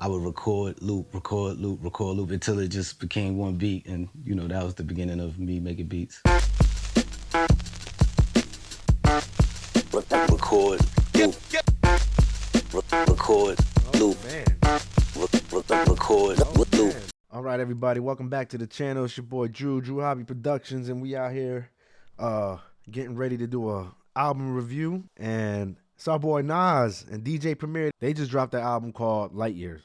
I would record, loop, record, loop until it just became one beat. And, you know, that was the beginning of me making beats. Record, loop, record, loop, record, loop. All right, everybody, welcome back to the channel. It's your boy Drew Hobby Productions, and we out here getting ready to do a album review. And it's our boy Nas and DJ Premier. They just dropped an album called Light Years.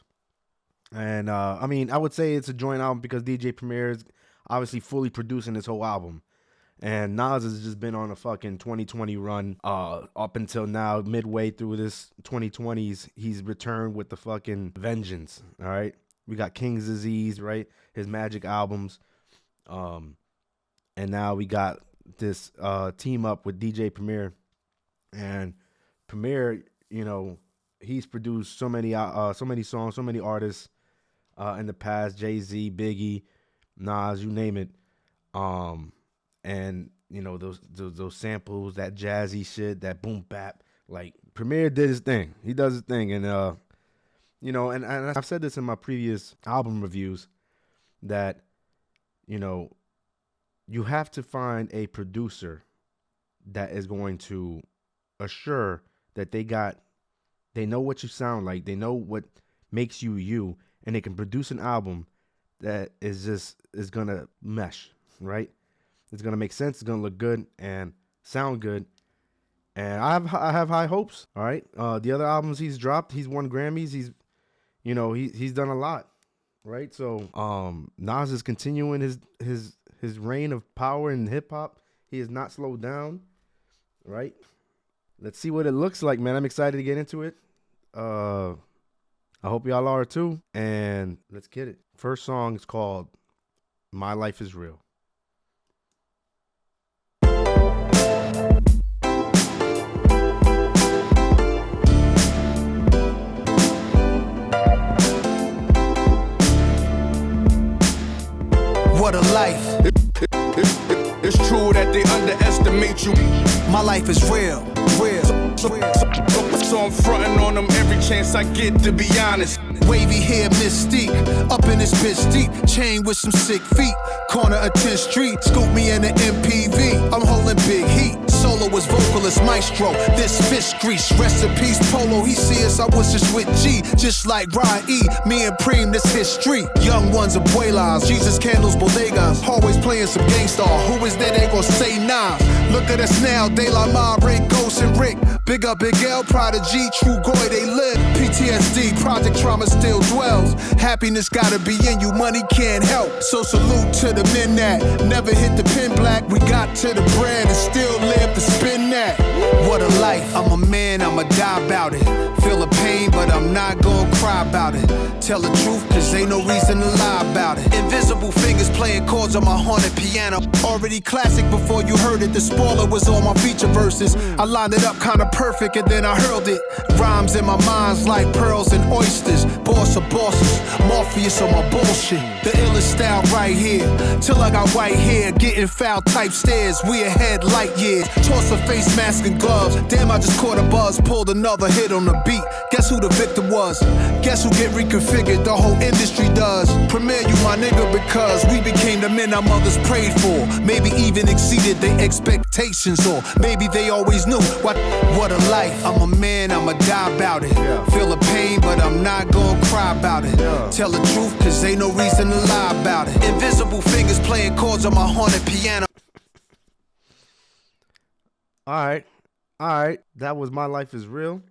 And I mean, I would say it's a joint album because DJ Premier is obviously fully producing this whole album. And Nas has just been on a fucking 2020 run up until now. Midway through this 2020s, he's returned with the fucking vengeance, all right? We got King's Disease, right? His Magic albums. And now we got this team up with DJ Premier. And Premier, you know, he's produced so many songs, so many artists in the past. Jay-Z, Biggie, Nas, you name it. And you know, those samples, that jazzy shit, that boom bap, like Premier did his thing. He does his thing. And you know, and I've said this in my previous album reviews that, you know, you have to find a producer that is going to assure that they know what you sound like, they know what makes you you, and they can produce an album that is gonna mesh, right? It's gonna make sense. It's gonna look good and sound good. And I have high hopes. All right. The other albums he's dropped, he's won Grammys. He's done a lot, right? So Nas is continuing his reign of power in hip hop. He has not slowed down, right? Let's see what it looks like, man. I'm excited to get into it. I hope y'all are too. And let's get it. First song is called My Life Is Real. What a life. It's true that they underestimate you. My life is real. So I'm fronting on them every chance I get, to be honest. Wavy hair, mystique, up in this bitch deep. Chain with some sick feet, corner of 10th Street. Scoop me in the MPV, I'm holding big heat. Solo was vocalist, maestro, this fish grease. Rest in peace, Polo, he see us, I was just with G. Just like Ryan E, me and Preem, this history. Young ones, abuelas, Jesus candles, bodegas. Always playing some gangstar, who is there, they gon' say nah. Look at us now, De La Ma, Ray, Ghost and Rick. Big up Big L, Prodigy, True Goy, they live. PTSD, Project Trauma still dwells. Happiness gotta be in you, money can't help. So salute to the men that never hit the pin black. We got to the bread and still live to spin that. What a life, I'm a man, I'ma die about it. Feel the pain, but I'm not gonna cry about it. Tell the truth, cause ain't no reason to lie about it. Invisible fingers playing chords on my haunted piano. Already classic before you heard it. The spoiler was on my feature verses. I lined it up kinda perfect and then I hurled it. Rhymes in my mind's like pearls and oysters. Boss of bosses, Morpheus on my bullshit. The illest style right here. Till I got white hair, getting foul type stares. We ahead light years. Toss a face mask and gloves. Damn, I just caught a buzz, pulled another hit on the beat. Guess who the victim was? Guess who get reconfigured? The whole industry does. Premier, you my nigga, because we became the men our mothers prayed for. Maybe even exceeded their expectations, or maybe they always knew. What a life. I'm a man, I'ma die about it. Feel the pain, but I'm not gonna cry about it. Tell the truth, cause ain't no reason to lie about it. Invisible fingers playing chords on my haunted piano. All right. That was My Life Is Real.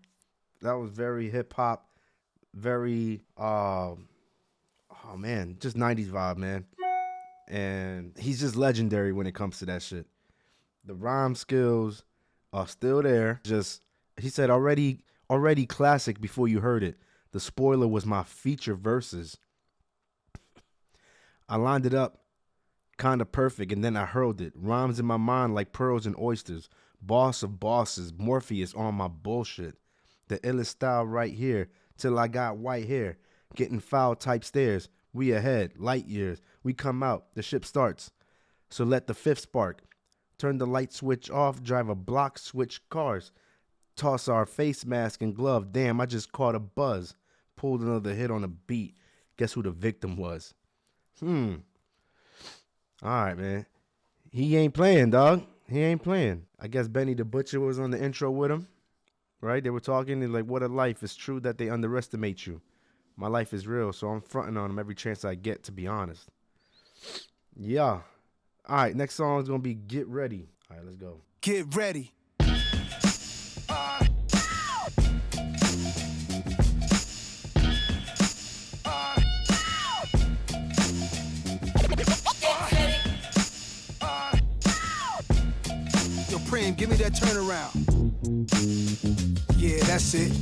That was very hip hop, very oh man, just 90s vibe, man. And he's just legendary when it comes to that shit. The rhyme skills are still there. Just, he said already classic before you heard it. The spoiler was my feature verses. I lined it up kind of perfect and then I hurled it. Rhymes in my mind like pearls and oysters. Boss of bosses, Morpheus on my bullshit. The illest style right here, till I got white hair. Getting foul type stares. We ahead, light years. We come out, the ship starts. So let the fifth spark. Turn the light switch off, drive a block, switch cars. Toss our face mask and glove. Damn, I just caught a buzz. pulled another hit on a beat. Guess who the victim was? All right, man. He ain't playing, dog. He ain't playing. I guess Benny the Butcher was on the intro with him, right? They were talking like, what a life. It's true that they underestimate you. My life is real, so I'm fronting on him every chance I get, to be honest. Yeah. All right, next song is going to be Get Ready. All right, let's go. Get ready. Yo, Preem, give me that turnaround. Yeah, that's it.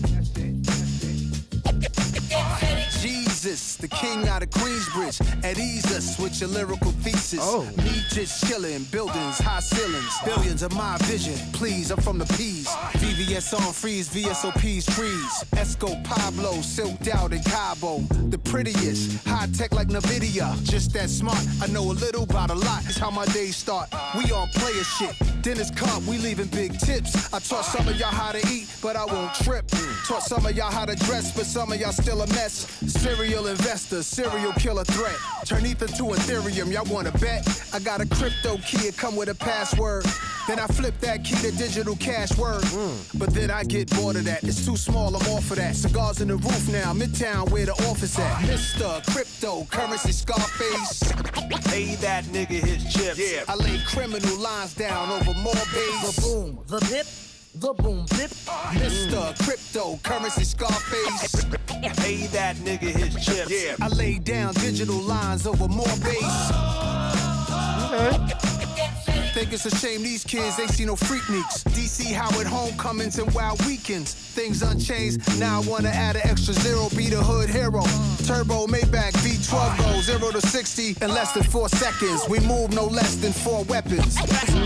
Jesus, the king out of Queensbridge, at ease us with your lyrical thesis. Me just chillin', buildings, high ceilings, billions of my vision. Please, I'm from the P's. VVS on freeze, VSOP's trees. Esco Pablo, silked out in Cabo. The prettiest, high tech like NVIDIA. Just that smart, I know a little about a lot. It's how my days start. We on player shit. Dinner's cup, we leaving big tips. I taught some of y'all how to eat, but I won't trip. Taught some of y'all how to dress, but some of y'all still a mess. Serial investor, serial killer threat. Turn ether to Ethereum, y'all wanna bet? I got a crypto key, it come with a password. Then I flip that key to digital cash word. But then I get bored of that, it's too small, I'm off of that. Cigars in the roof now, Midtown where the office at. Mr. Cryptocurrency Scarface. Hey, that nigga his chips. Yeah. I lay criminal lines down over more base. The boom, the bip, the boom, bip. Mr. Cryptocurrency Scarface. Hey, that nigga his chips. Yeah. I lay down digital lines over more base. Think it's a shame these kids ain't see no freakniks. DC Howard homecomings and wild weekends. Things unchanged, now I wanna add an extra zero, be the hood hero. Turbo Maybach V12 go 0 to 60 in less than 4 seconds. We move no less than 4 weapons.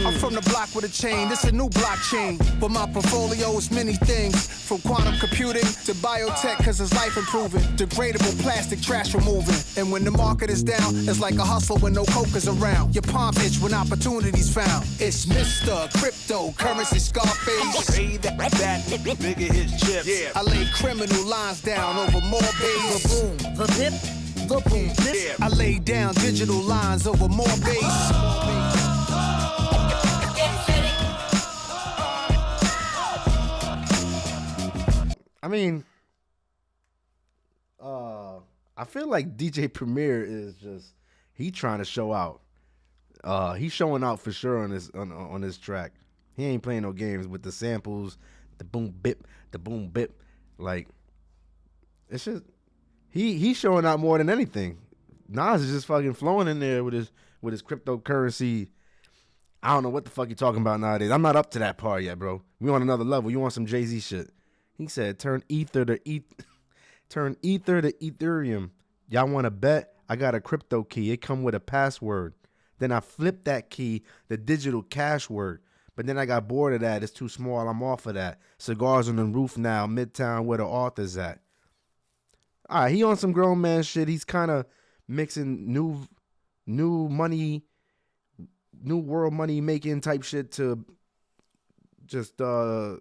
I'm from the block with a chain, this a new blockchain. But my portfolio is many things, from quantum computing to biotech, cause it's life improving. Degradable plastic trash removing. And when the market is down, it's like a hustle when no coke is around. Your palm itch when opportunities found. It's Mr. Cryptocurrency Scarface. Hey, that nigga his chips. Yeah. I lay criminal lines down over more base. The boom, the bip, the boom, bip. Yeah. I lay down digital lines over more base. I mean, I feel like DJ Premier is just, he trying to show out. He's showing out for sure on this track. He ain't playing no games with the samples, the boom bip, the boom bip. Like, it's just he's showing out more than anything. Nas is just fucking flowing in there with his cryptocurrency. I don't know what the fuck you talking about nowadays. I'm not up to that part yet, bro. We on another level. You want some Jay-Z shit? He said, turn ether to Ethereum. Y'all want to bet? I got a crypto key. It come with a password. Then I flipped that key, the digital cash word. But then I got bored of that. It's too small. I'm off of that. Cigars on the roof now, Midtown where the author's at. All right, he on some grown man shit. He's kind of mixing new money, new world money making type shit to just, the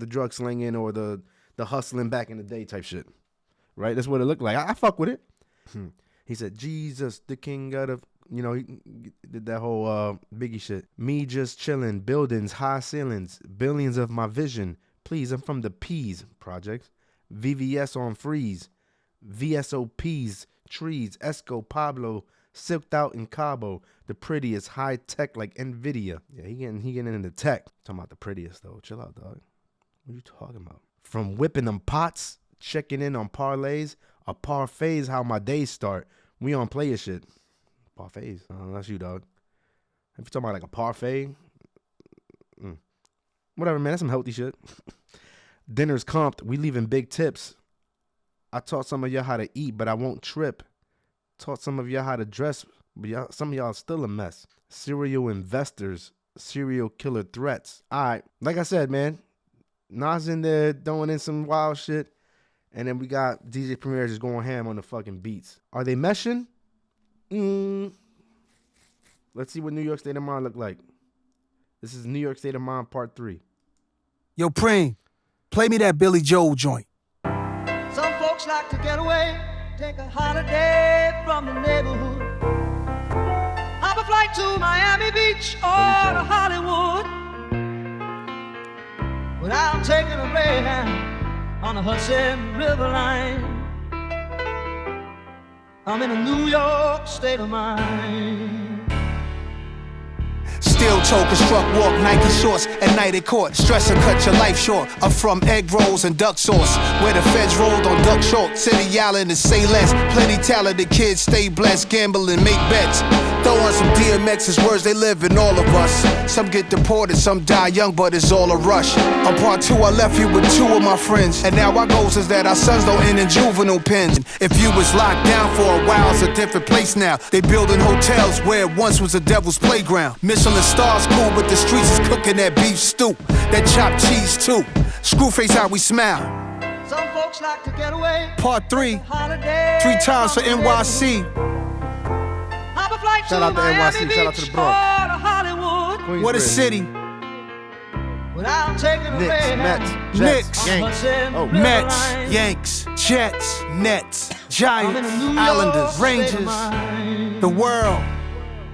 drug slinging or the hustling back in the day type shit. Right? That's what it looked like. I fuck with it. He said, Jesus, the king of the... he did that whole Biggie shit. Me just chilling, buildings, high ceilings, billions of my vision. Please, I'm from the P's projects. VVS on freeze. VSOP's trees. Esco Pablo, silked out in Cabo. The prettiest, high tech like NVIDIA. Yeah, he getting into tech. Talking about the prettiest though. Chill out, dog. What are you talking about? From whipping them pots, checking in on parlays. A parfait's how my days start. We on player shit. Parfaits. That's you, dog. If you're talking about like a parfait, whatever, man. That's some healthy shit. Dinner's comped. We leaving big tips. I taught some of y'all how to eat, but I won't trip. Taught some of y'all how to dress, but some of y'all still a mess. Serial investors. Serial killer threats. All right. Like I said, man. Nas in there throwing in some wild shit. And then we got DJ Premier just going ham on the fucking beats. Are they meshing? Let's see what New York State of Mind look like. This is New York State of Mind Part 3. Yo, Preem, play me that Billy Joel joint. Some folks folks like to get away, take a holiday from the neighborhood. Hop a flight to Miami Beach or to Hollywood. But I'm taking a Greyhound on the Hudson River line. I'm in a New York state of mind. Steel choker, struck walk, Nike shorts, at night at court. Stress and cut your life short. I'm from egg rolls and duck sauce, where the feds rolled on duck short. City Island and say less. Plenty talented kids, stay blessed, gamble and make bets. Throw on some DMX's words, they live in all of us. Some get deported, some die young, but it's all a rush. On part 2, I left you with 2 of my friends, and now our goals is that our sons don't end in juvenile pens. If you was locked down for a while, it's a different place now. They building hotels where it once was a devil's playground. Michelin stars cool, but the streets is cooking that beef stew, that chopped cheese too. Screwface how we smile. Some folks like to get away. Part 3, 3 times for NYC. Shout out to NYC, shout out to the Bronx. What a city. Knicks, Knicks, Yanks, Mets, Yanks, Jets, Nets, Giants, Islanders, Rangers, the world.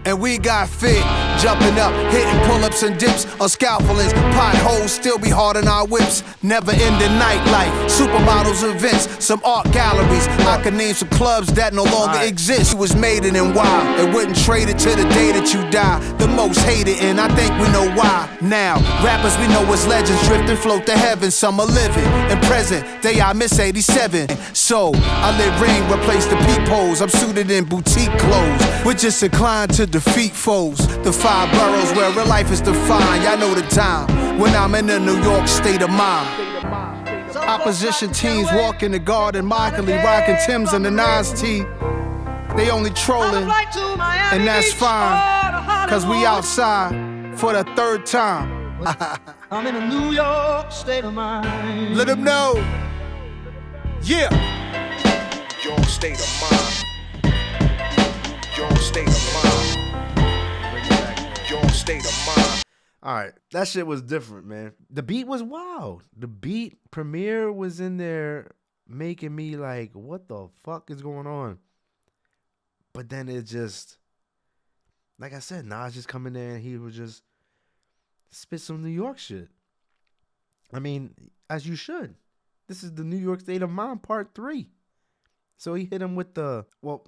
And we got fit, jumping up, hitting pull-ups and dips on scaffoldings. Potholes still be hard on our whips. Never ending nightlife, supermodels events, some art galleries. I could name some clubs that no longer exist. It was made it and why. It wouldn't trade it to the day that you die. The most hated, and I think we know why. Now, rappers we know as legends drift and float to heaven. Some are living and present. They I miss 87. So I let ring replace the peepholes. I'm suited in boutique clothes. We're just inclined to defeat foes. The 5 boroughs where real life is defined. Y'all know the time when I'm in the New York state of mind. Opposition teams walk in the garden, mockingly rocking Timbs and the Nas T. They only trolling, and that's fine, cause we outside for the 3rd time. I'm in a New York state of mind. Let them know. Yeah. Your state of mind. Your state of mind. Your state of mind. All right, that shit was different, man. The beat was wild. The beat, Premier was in there making me like, what the fuck is going on? But then it just, like I said, Nas just coming there and he would just spit some New York shit. I mean, as you should. This is the New York State of Mind Part 3. So he hit him with the, well,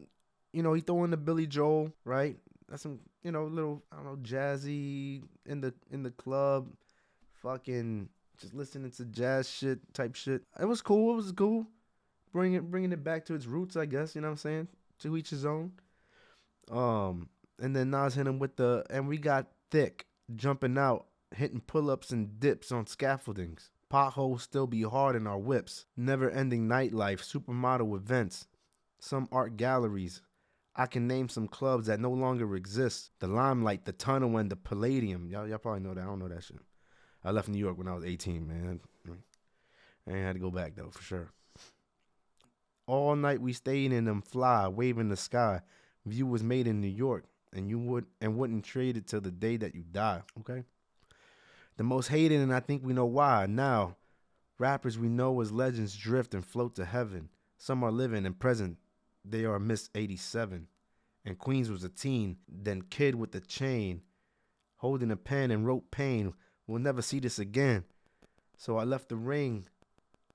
you know, he threw in the Billy Joel, right? That's some, you know, little, I don't know, jazzy in the club, fucking just listening to jazz shit type shit. It was cool. It was cool. Bringing it back to its roots, I guess. You know what I'm saying? To each his own. And then Nas hit him with the, and we got thick, jumping out, hitting pull-ups and dips on scaffoldings. Potholes still be hard in our whips. Never-ending nightlife, supermodel events, some art galleries. I can name some clubs that no longer exist. The Limelight, the Tunnel, and the Palladium. Y'all probably know that. I don't know that shit. I left New York when I was 18, man. I ain't had to go back, though, for sure. All night we stayed in them fly, waving the sky. View was made in New York, and you wouldn't trade it till the day that you die, okay? The most hated, and I think we know why. Now, rappers we know as legends drift and float to heaven. Some are living and present. They are Miss 87. And Queens was a teen, then kid with the chain, holding a pen and wrote pain. We'll never see this again. So I left the ring,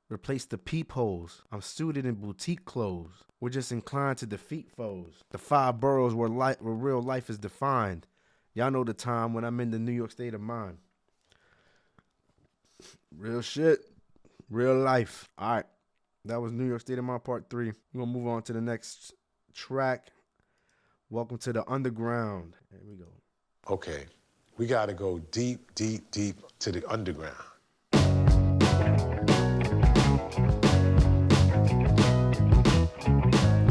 replaced the peepholes. I'm suited in boutique clothes. We're just inclined to defeat foes. The 5 boroughs where real life is defined. Y'all know the time when I'm in the New York state of mind. Real shit. Real life. All right. That was New York State of Mind Part 3. We're going to move on to the next track. Welcome to the underground. Here we go. Okay, we got to go deep, deep, deep to the underground.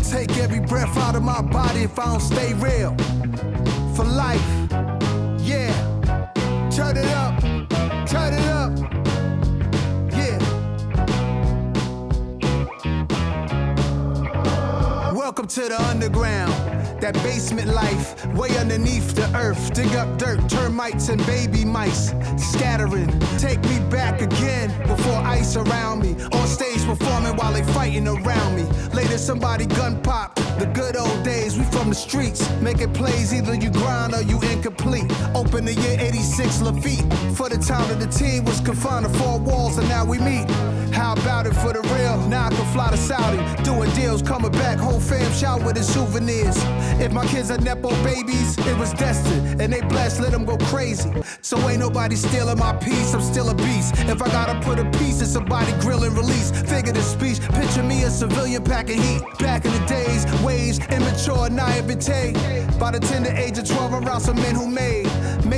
Take every breath out of my body if I don't stay real. For life, yeah. Turn it up, turn it up, yeah. Welcome to the underground. That basement life, way underneath the earth. Dig up dirt, termites and baby mice. Scattering, take me back again. Before ice around me. On stage performing while they fighting around me. Later somebody gun pop. The good old days, we from the streets. Making plays, either you grind or you incomplete. Open the year 86 Lafitte. For the time that the team was confined to 4 walls and now we meet. How about it for the real? Now I can fly to Saudi. Doing deals, coming back, whole fam shout with his souvenirs. If my kids are Nepo babies, it was destined. And they blessed, let them go crazy. So ain't nobody stealing my peace, I'm still a beast. If I gotta put a piece in somebody grill and release. Figure the speech, picture me a civilian packing heat. Back in the days, waves, immature, naivete. By the tender age of 12, around some men who made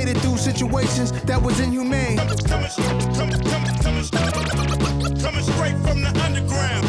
it through situations that was inhumane. Coming straight from the underground.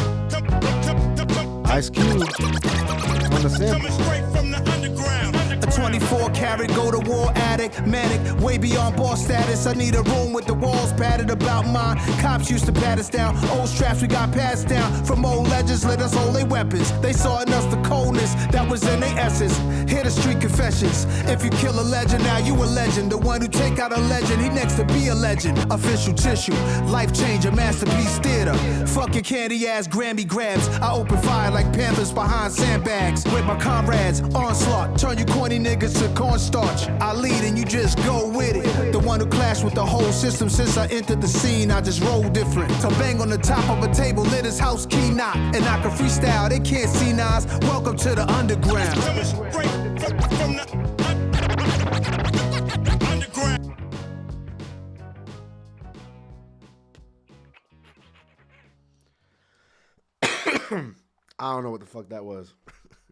Ice Cube on the sample. Coming straight from the underground. A 24 karat go to war addict, manic, way beyond boss status. I need a room with the walls padded about mine. Cops used to pat us down. Old straps we got passed down from old legends. Let us hold their weapons. They saw in us the coldness that was in their essence. Hear the street confessions. If you kill a legend, now you a legend. The one who take out a legend, he next to be a legend. Official tissue, life changer, masterpiece theater. Fuck your candy ass Grammy grabs. I open fire like panthers behind sandbags. With my comrades, onslaught. Turn you corny niggas to cornstarch. I lead and you just go with it. The one who clashed with the whole system since I entered the scene. I just roll different. So bang on the top of a table, lit his house key knock. And I can freestyle, they can't see Nas. Welcome to the underground. Coming straight from the underground. I don't know what the fuck that was.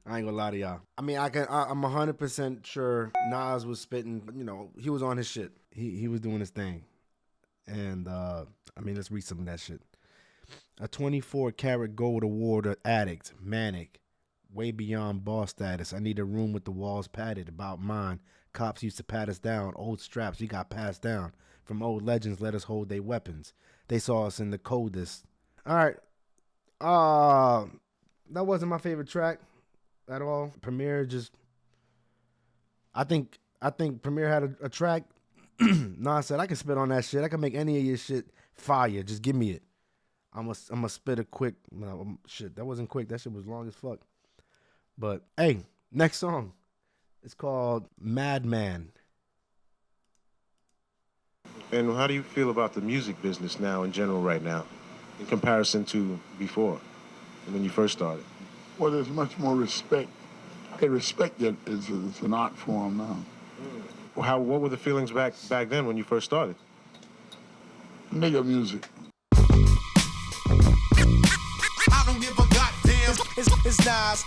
I ain't gonna lie to y'all. I mean, I'm 100% sure Nas was spitting, you know, he was on his shit. He was doing his thing. And, I mean, let's read some of that shit. A 24 karat gold award addict, manic, way beyond boss status. I need a room with the walls padded about mine. Cops used to pat us down. Old straps, we got passed down. From old legends, let us hold their weapons. They saw us in the coldest. All right. That wasn't my favorite track at all. Premier just, I think Premier had a track. Nas said, I can spit on that shit. I can make any of your shit fire. Just give me it. I'm gonna spit a quick. No, shit, that wasn't quick. That shit was long as fuck. But hey, next song. It's called Madman. And how do you feel about the music business now in general right now, in comparison to before, when you first started? Well, there's much more respect. They respect it as an art form now. Well, what were the feelings back then when you first started? Nigga music. I don't give a goddamn. It's Nas.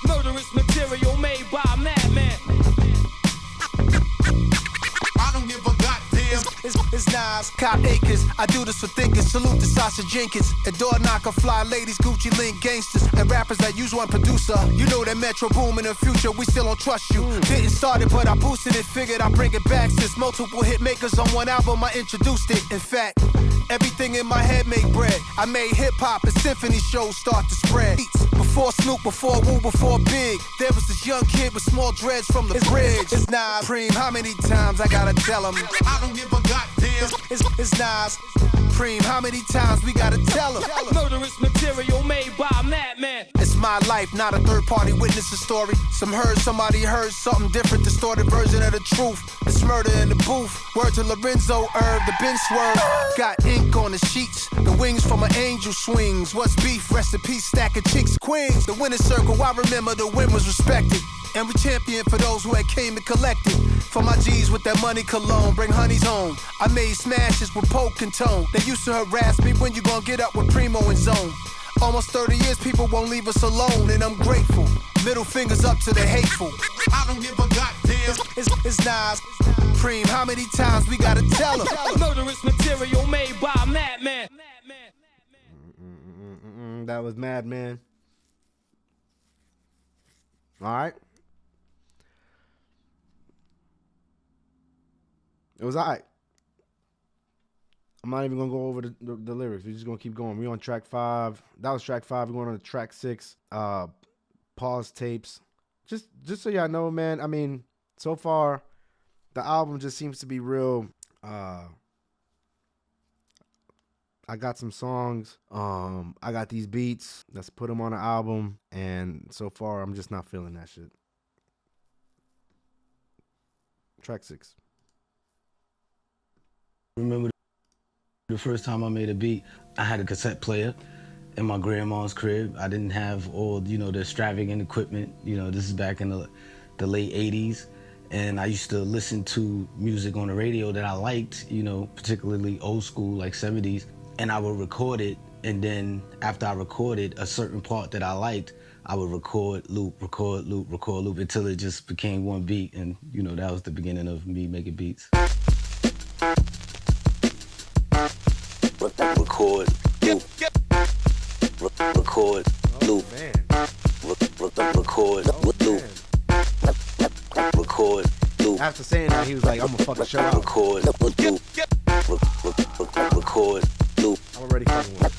Murderous material made by a madman. I don't give a goddamn. It's Nas. Cop acres. I do this for thinkers. Salute to Sasha Jenkins. And door knocker fly ladies, Gucci link gangsters. And rappers that use one producer. You know that Metro boom in the future. We still don't trust you. Didn't start it, but I boosted it. Figured I'd bring it back. Since multiple hit makers on one album, I introduced it. In fact, everything in my head make bread. I made hip-hop and symphony shows start to spread. Before Snoop, before Wu, before Big, there was this young kid with small dreads from the bridge. It's Nas. Preem, how many times I gotta tell him? I don't give a goddamn. It's Nas. Preem, how many times we gotta tell him? Murderous material made by a madman. It's my life, not a third-party witness's story. Somebody heard something different, distorted version of the truth. It's murder in the booth. Word to Lorenzo, the bin swerve. Got ink on the sheets, the wings from an angel swings. What's beef? Rest in peace, stack of cheeks, queens. The winner's circle, I remember the win was respected. And we champion for those who had came and collected. For my G's with that money cologne, bring honeys home. I made smashes with Poke and Tone. They used to harass me, when you gon' get up with Primo and Zone. Almost 30 years, people won't leave us alone, and I'm grateful. Middle fingers up to the hateful. I don't give a goddamn. It's Nas. Preem, how many times we gotta tell him? Murderous material made by a madman. That was Madman. All right. It was all right. I'm not even going to go over the lyrics. We're just going to keep going. We're on track 5. That was track 5. We're going on to track 6. Pause tapes. Just so y'all know, man. I mean, so far, the album just seems to be real. I got some songs. I got these beats. Let's put them on an album. And so far, I'm just not feeling that shit. Track 6. Remember the first time I made a beat, I had a cassette player in my grandma's crib. I didn't have all, the extravagant equipment. This is back in the late 80s. And I used to listen to music on the radio that I liked, particularly old school, like 70s. And I would record it. And then after I recorded a certain part that I liked, I would record, loop, until it just became one beat. And, that was the beginning of me making beats. Record, loop, record, loop, record, loop, record, loop. After saying that, he was like, I'm gonna fucking shut up. Record, loop, record, loop. I'm already fucking with it.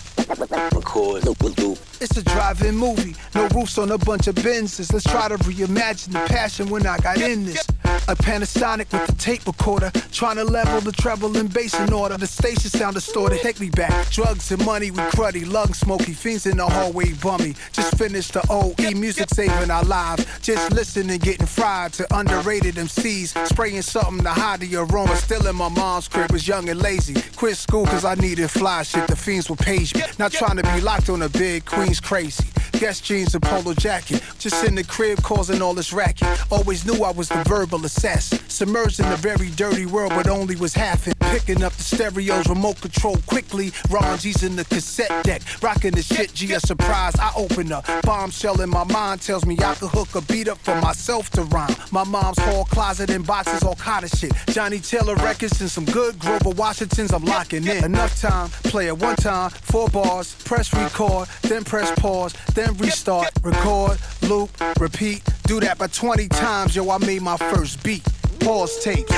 Record, loop. It's a drive-in movie, no roofs on a bunch of Benzes. Let's try to reimagine the passion when I got in this. A Panasonic with a tape recorder, trying to level the treble and bass in order. The station sound distorted, take me back. Drugs and money, we cruddy, lung smoky, fiends in the hallway bummy. Just finished the OE, music saving our lives. Just listening, getting fried to underrated MCs. Spraying something to hide the aroma. Still in my mom's crib, was young and lazy. Quit school cause I needed fly shit, the fiends would page me. Not trying to be locked on a big Queen's crazy. Guess jeans and polo jacket. Just in the crib causing all this racket. Always knew I was the verbal assassin. Submerged in a very dirty world, but only was half it. Picking up the stereos, remote control quickly. Ron G's in the cassette deck. Rocking the shit, G a surprise. I open up. Bombshell in my mind tells me I could hook a beat up for myself to rhyme. My mom's hall closet and boxes, all kind of shit. Johnny Taylor records and some good Grover Washingtons I'm locking in. Enough time, play it one time, 4 bars, press record, then press pause, then restart, record, loop, repeat. Do that by 20 times, yo, I made my first beat. Pause tapes.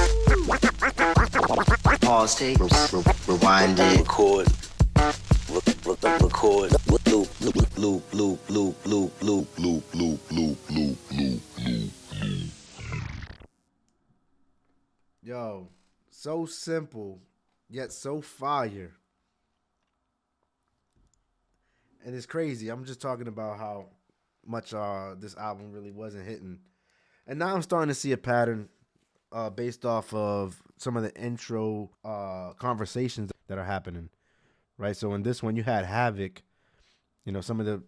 Pause tapes. Rewind it. Record. Record. Loop. Yo, so simple, yet so fire. And it's crazy. I'm just talking about how much this album really wasn't hitting. And now I'm starting to see a pattern based off of some of the intro conversations that are happening, right? So in this one, you had Havoc, some of the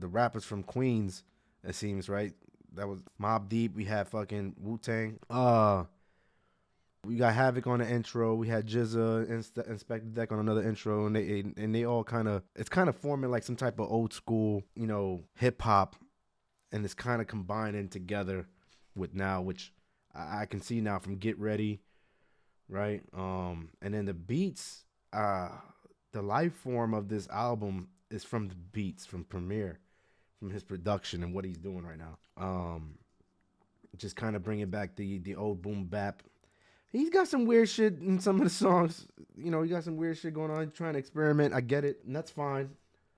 rappers from Queens, it seems, right? That was Mobb Deep. We had fucking Wu-Tang. We got Havoc on the intro. We had Jizza, Inspector Deck on another intro, and they all it's kind of forming like some type of old school, hip hop, and it's kind of combining together with now, which I can see now from Get Ready, right? And then the beats, the life form of this album is from the beats from Premier, from his production and what he's doing right now. Just kind of bringing back the old boom bap. He's got some weird shit in some of the songs. He got some weird shit going on. He's trying to experiment. I get it. And that's fine.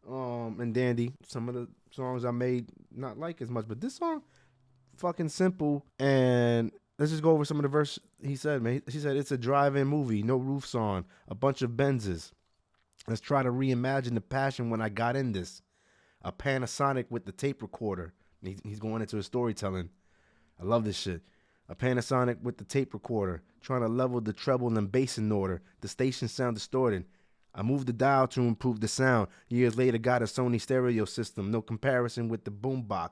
And dandy. Some of the songs I made not like as much. But this song, fucking simple. And let's just go over some of the verse he said, man. He said, it's a drive-in movie. No roofs on. A bunch of Benzes. Let's try to reimagine the passion when I got in this. A Panasonic with the tape recorder. He's going into his storytelling. I love this shit. A Panasonic with the tape recorder, trying to level the treble and bass in order. The station sound distorted. I moved the dial to improve the sound. Years later, got a Sony stereo system. No comparison with the boombox.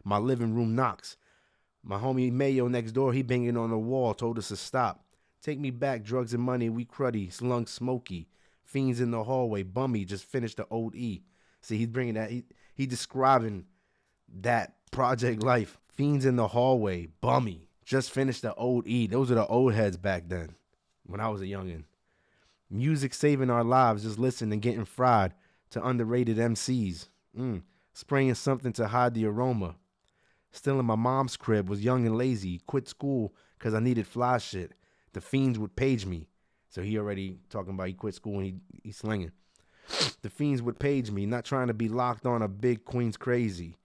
My living room knocks. My homie Mayo next door, he banging on the wall, told us to stop. Take me back, drugs and money, we cruddy, slung smoky. Fiends in the hallway, bummy, just finished the old E. See, he's bringing that, he describing that project life. Fiends in the hallway, bummy. Just finished the old E. Those are the old heads back then, when I was a youngin'. Music saving our lives, just listening and getting fried to underrated MCs. Spraying something to hide the aroma. Still in my mom's crib, was young and lazy. Quit school because I needed fly shit. The fiends would page me. So he already talking about he quit school and he's slinging. The fiends would page me, not trying to be locked on a big Queen's crazy.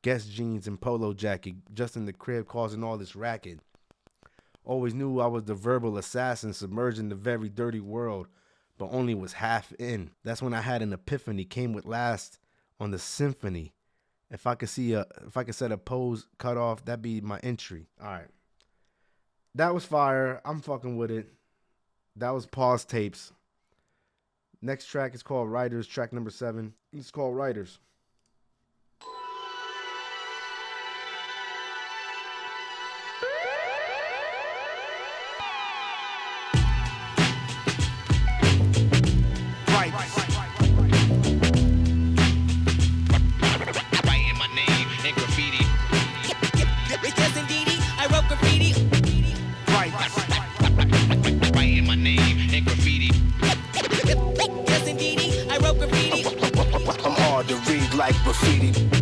Guess jeans and polo jacket, just in the crib causing all this racket. Always knew I was the verbal assassin submerging the very dirty world, but only was half in. That's when I had an epiphany, came with last on the symphony. If I could set a pose cut off, that'd be my entry. All right. That was fire. I'm fucking with it. That was Pause Tapes. Next track is called Writers, track number 7. It's called Writers.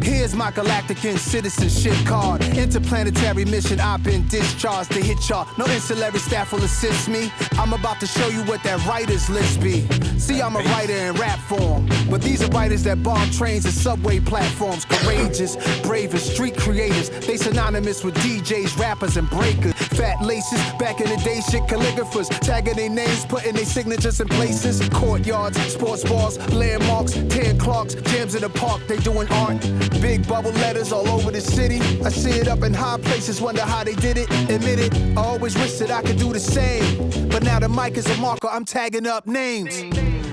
Here's my galactic citizenship card. Interplanetary mission, I've been discharged to hit y'all. No ancillary staff will assist me. I'm about to show you what that writer's list be. See, I'm a writer in rap form, but these are writers that bomb trains and subway platforms. Courageous, bravest, street creators. They synonymous with DJs, rappers, and breakers. Fat laces, back in the day, shit calligraphers. Tagging their names, putting their signatures in places. Courtyards, sports bars, landmarks, 10 clocks, jams in the park, they doing art. Big bubble letters all over the city. I see it up in high places, wonder how they did it. Admit it, I always wish that I could do the same. But now the mic is a marker, I'm tagging up names.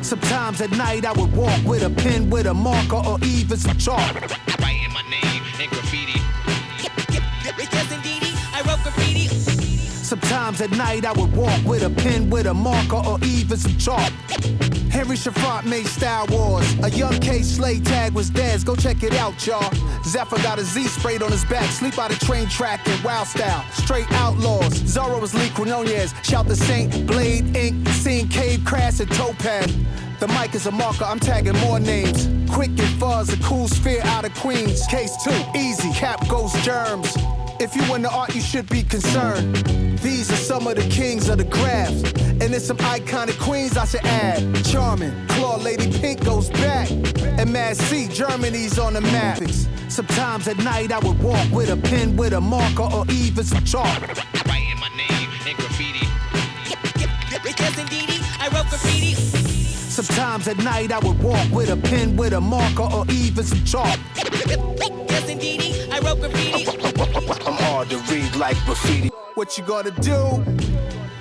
Sometimes at night I would walk with a pen, with a marker, or even some chalk. Writing my name in graffiti. Yes, indeed, I wrote graffiti. Sometimes at night I would walk with a pen, with a marker, or even some chalk. Henry Chiffant made Star Wars. A young K Slade tag was theirs. Go check it out, y'all. Zephyr got a Z sprayed on his back. Sleep out a train track in wild style. Straight outlaws. Zorro was Lee Quinonez. Shout the Saint, Blade, Ink, Scene, Cave, Crass, and Topaz. The mic is a marker, I'm tagging more names. Quick and Fuzz, a cool sphere out of Queens. Case 2, easy, Cap Ghost Germs. If you in the art, you should be concerned. These are some of the kings of the graphs. And there's some iconic queens I should add. Charming, Claw, Lady Pink goes back. And Mad C, Germany's on the map. Sometimes at night I would walk with a pen, with a marker, or even some chalk. Writing my name in graffiti. Yes, indeed, I wrote graffiti. Sometimes at night I would walk with a pen, with a marker, or even some chalk. Yes, indeed, I wrote graffiti. I'm hard to read like graffiti. What you gonna do?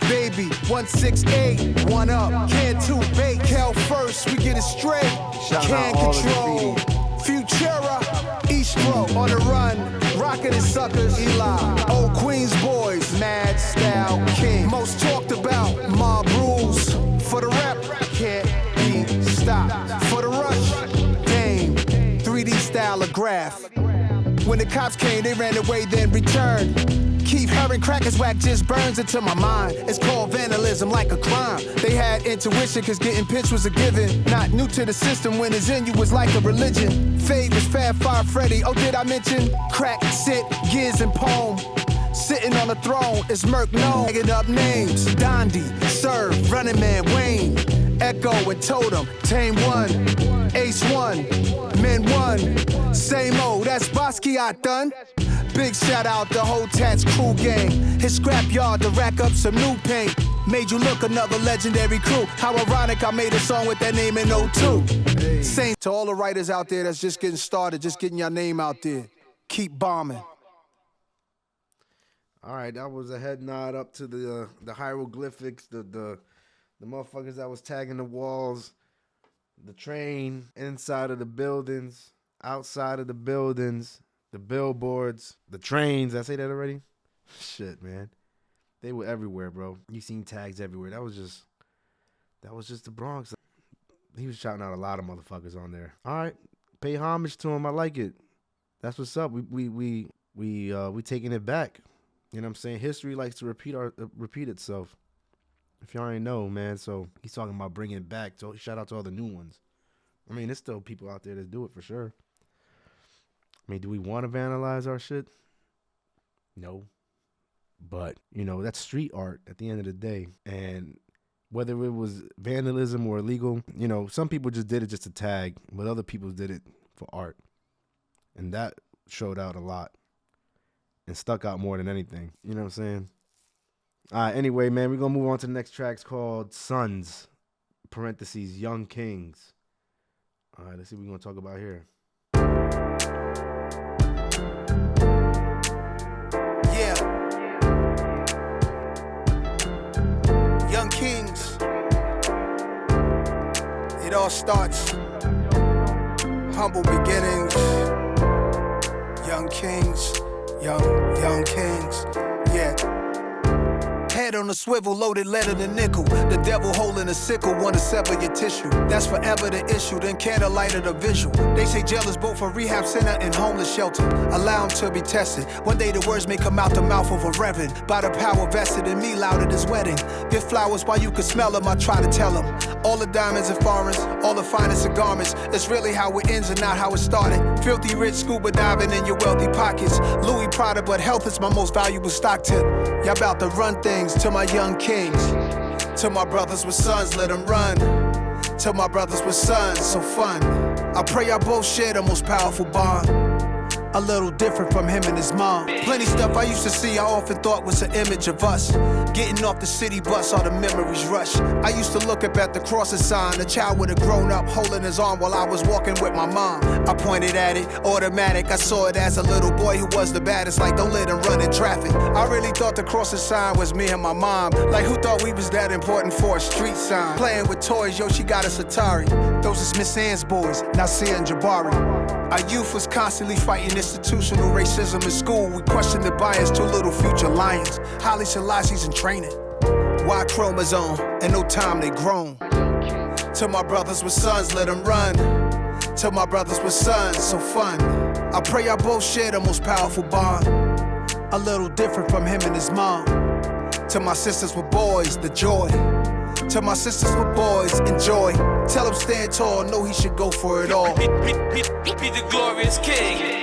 Baby, 168, 1 up. Can 2 bait, Cal first, we get it straight. Can control, Futura, East Row on the run. Rockin' and suckers, Eli. Old Queens boys, Mad Style King. Most talked about, mob rules. For the rep, can't be stopped. For the rush, Dame, 3D stylograph. When the cops came, they ran away, then returned. Keep hearing crackers whack just burns into my mind. It's called vandalism, like a crime. They had intuition, cause getting pitched was a given. Not new to the system, when it's in you was like a religion. Fade was Fab Five Freddy, oh did I mention? Crack, sit, Giz and Poem. Sitting on the throne, it's Merc known. Tagging up names, Dondi, Serve, Running Man, Wayne. Echo and Totem, Tame 1, Ace 1, Men 1. Same old, that's Basquiat done. Big shout out the whole Tats crew gang. His scrapyard to rack up some new paint. Made you look another legendary crew. How ironic I made a song with that name in 02. Hey. Same to all the writers out there that's just getting started, just getting your name out there. Keep bombing. All right, that was a head nod up to the hieroglyphics, the motherfuckers that was tagging the walls, the train, inside of the buildings, outside of the buildings, the billboards, the trains. Did I say that already? Shit, man. They were everywhere, bro. You seen tags everywhere. That was just the Bronx. He was shouting out a lot of motherfuckers on there. All right, pay homage to him. I like it. That's what's up. We taking it back. You know what I'm saying? History likes to repeat itself. If y'all ain't know, man. So he's talking about bringing it back. So shout out to all the new ones. I mean, there's still people out there that do it for sure. I mean, do we want to vandalize our shit? No. But, you know, that's street art at the end of the day. And whether it was vandalism or illegal, you know, some people just did it just to tag, but other people did it for art. And that showed out a lot and stuck out more than anything. You know what I'm saying? All right, anyway, man, we're going to move on to the next track. It's called Sons, parentheses, Young Kings. All right, let's see what we're going to talk about here. Yeah. Young Kings. It all starts. Humble beginnings. Young Kings. Young Kings. Yeah. Head on a swivel, loaded lead in a nickel. The devil holding a sickle, wanna sever your tissue. That's forever the issue, then candlelight of the visual. They say jail is both a rehab center and homeless shelter. Allow them to be tested. One day the words may come out the mouth of a reverend. By the power vested in me, loud at his wedding. Give flowers while you can smell them, I try to tell them. All the diamonds and foreigns, all the finest of garments. It's really how it ends and not how it started. Filthy rich, scuba diving in your wealthy pockets. Louis Prada, but health is my most valuable stock tip. Y'all about to run things to my young kings. To my brothers with sons, let them run. To my brothers with sons, so fun. I pray y'all both share the most powerful bond. A little different from him and his mom. Plenty stuff I used to see I often thought was an image of us. Getting off the city bus, all the memories rush. I used to look up at the crosses sign. A child would have grown up holding his arm while I was walking with my mom. I pointed at it, automatic. I saw it as a little boy who was the baddest. Like, don't let him run in traffic. I really thought the crosses sign was me and my mom. Like, who thought we was that important for a street sign? Playing with toys, yo, she got us Atari. Those is Miss Ann's boys, Nasir and Jabari. Our youth was constantly fighting institutional racism in school. We questioned the bias, two little future lions. Haile Selassie's in training. Y chromosome, and no time they grown. To my brothers with sons, let them run. To my brothers with sons, so fun. I pray y'all both share the most powerful bond. A little different from him and his mom. To my sisters with boys, the joy. To my sisters with boys, enjoy. Tell him stand tall, know he should go for it all. Be the glorious king.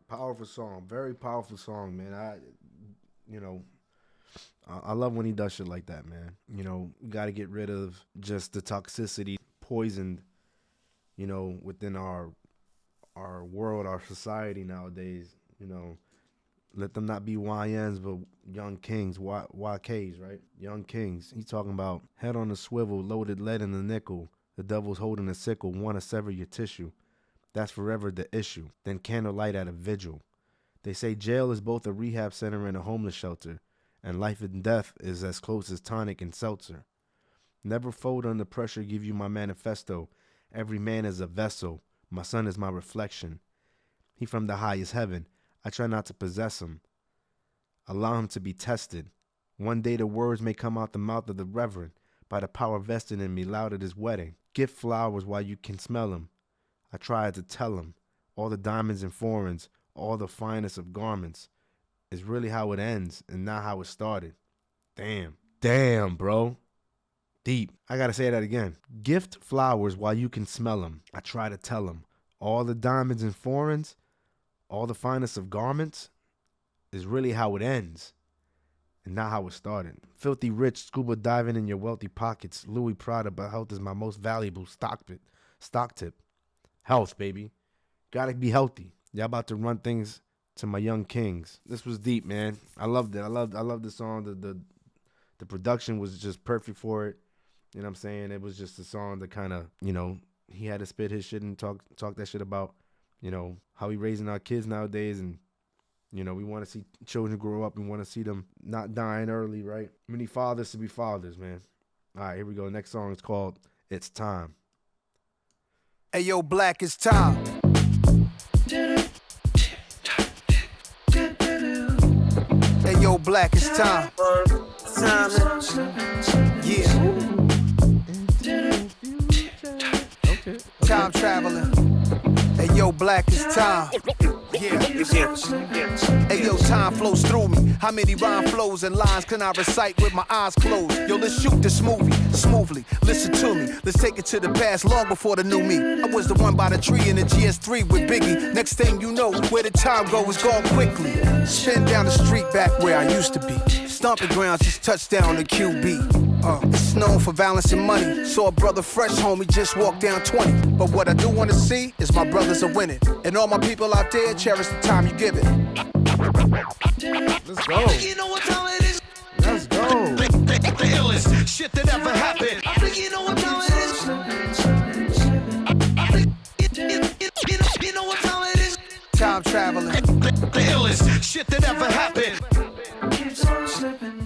Powerful song, very powerful song, man. I love when he does shit like that, man. You know, you got to get rid of just the toxicity poisoned, you know, within our world, our society nowadays. You know, let them not be YNs, but young kings, YKs, right? Young kings. He's talking about head on the swivel, loaded lead in the nickel. The devil's holding a sickle, want to sever your tissue. That's forever the issue. Then candlelight at a vigil. They say jail is both a rehab center and a homeless shelter, and life and death is as close as tonic and seltzer. Never fold under pressure, give you my manifesto. Every man is a vessel. My son is my reflection. He from the highest heaven. I try not to possess him. Allow him to be tested. One day the words may come out the mouth of the reverend by the power vested in me loud at his wedding. Give flowers while you can smell them. I tried to tell him all the diamonds and foreigns, all the finest of garments is really how it ends and not how it started. Damn, bro. Deep. I gotta say that again. Gift flowers while you can smell them. I try to tell him all the diamonds and foreigns, all the finest of garments is really how it ends and not how it started. Filthy rich, scuba diving in your wealthy pockets. Louis Prada, but health is my most valuable stock tip. Health, baby. Gotta be healthy. Y'all about to run things to my young kings. This was deep, man. I loved it. I loved the song. The production was just perfect for it. You know what I'm saying? It was just a song that kind of, you know, he had to spit his shit and talk that shit about, you know, how we raising our kids nowadays. And, you know, we want to see children grow up and want to see them not dying early, right? We need fathers to be fathers, man. All right, here we go. Next song is called It's Time. Hey, yo, Black, it's time. Hey, yo, Black, it's time. Yeah. Time traveling. Hey, yo, Black, it's time. Yeah. Hey, yo, time flows through me. How many rhyme flows and lines can I recite with my eyes closed? Yo, let's shoot this movie smoothly. Listen to me. Let's take it to the past long before the new me. I was the one by the tree in the GS3 with Biggie. Next thing you know, where the time go is gone quickly. Spin down the street back where I used to be. Stomping grounds, just touchdown to QB. It's known for violence and money. Saw a brother fresh home, he just walked down 20. But what I do wanna see is my brothers are winning. And all my people out there, cherish the time you give it. Let's go. You know what time it is? Let's go. The illest shit that ever happened. You know what time it is? You know what time it is? Time traveling. The illest shit that ever happened.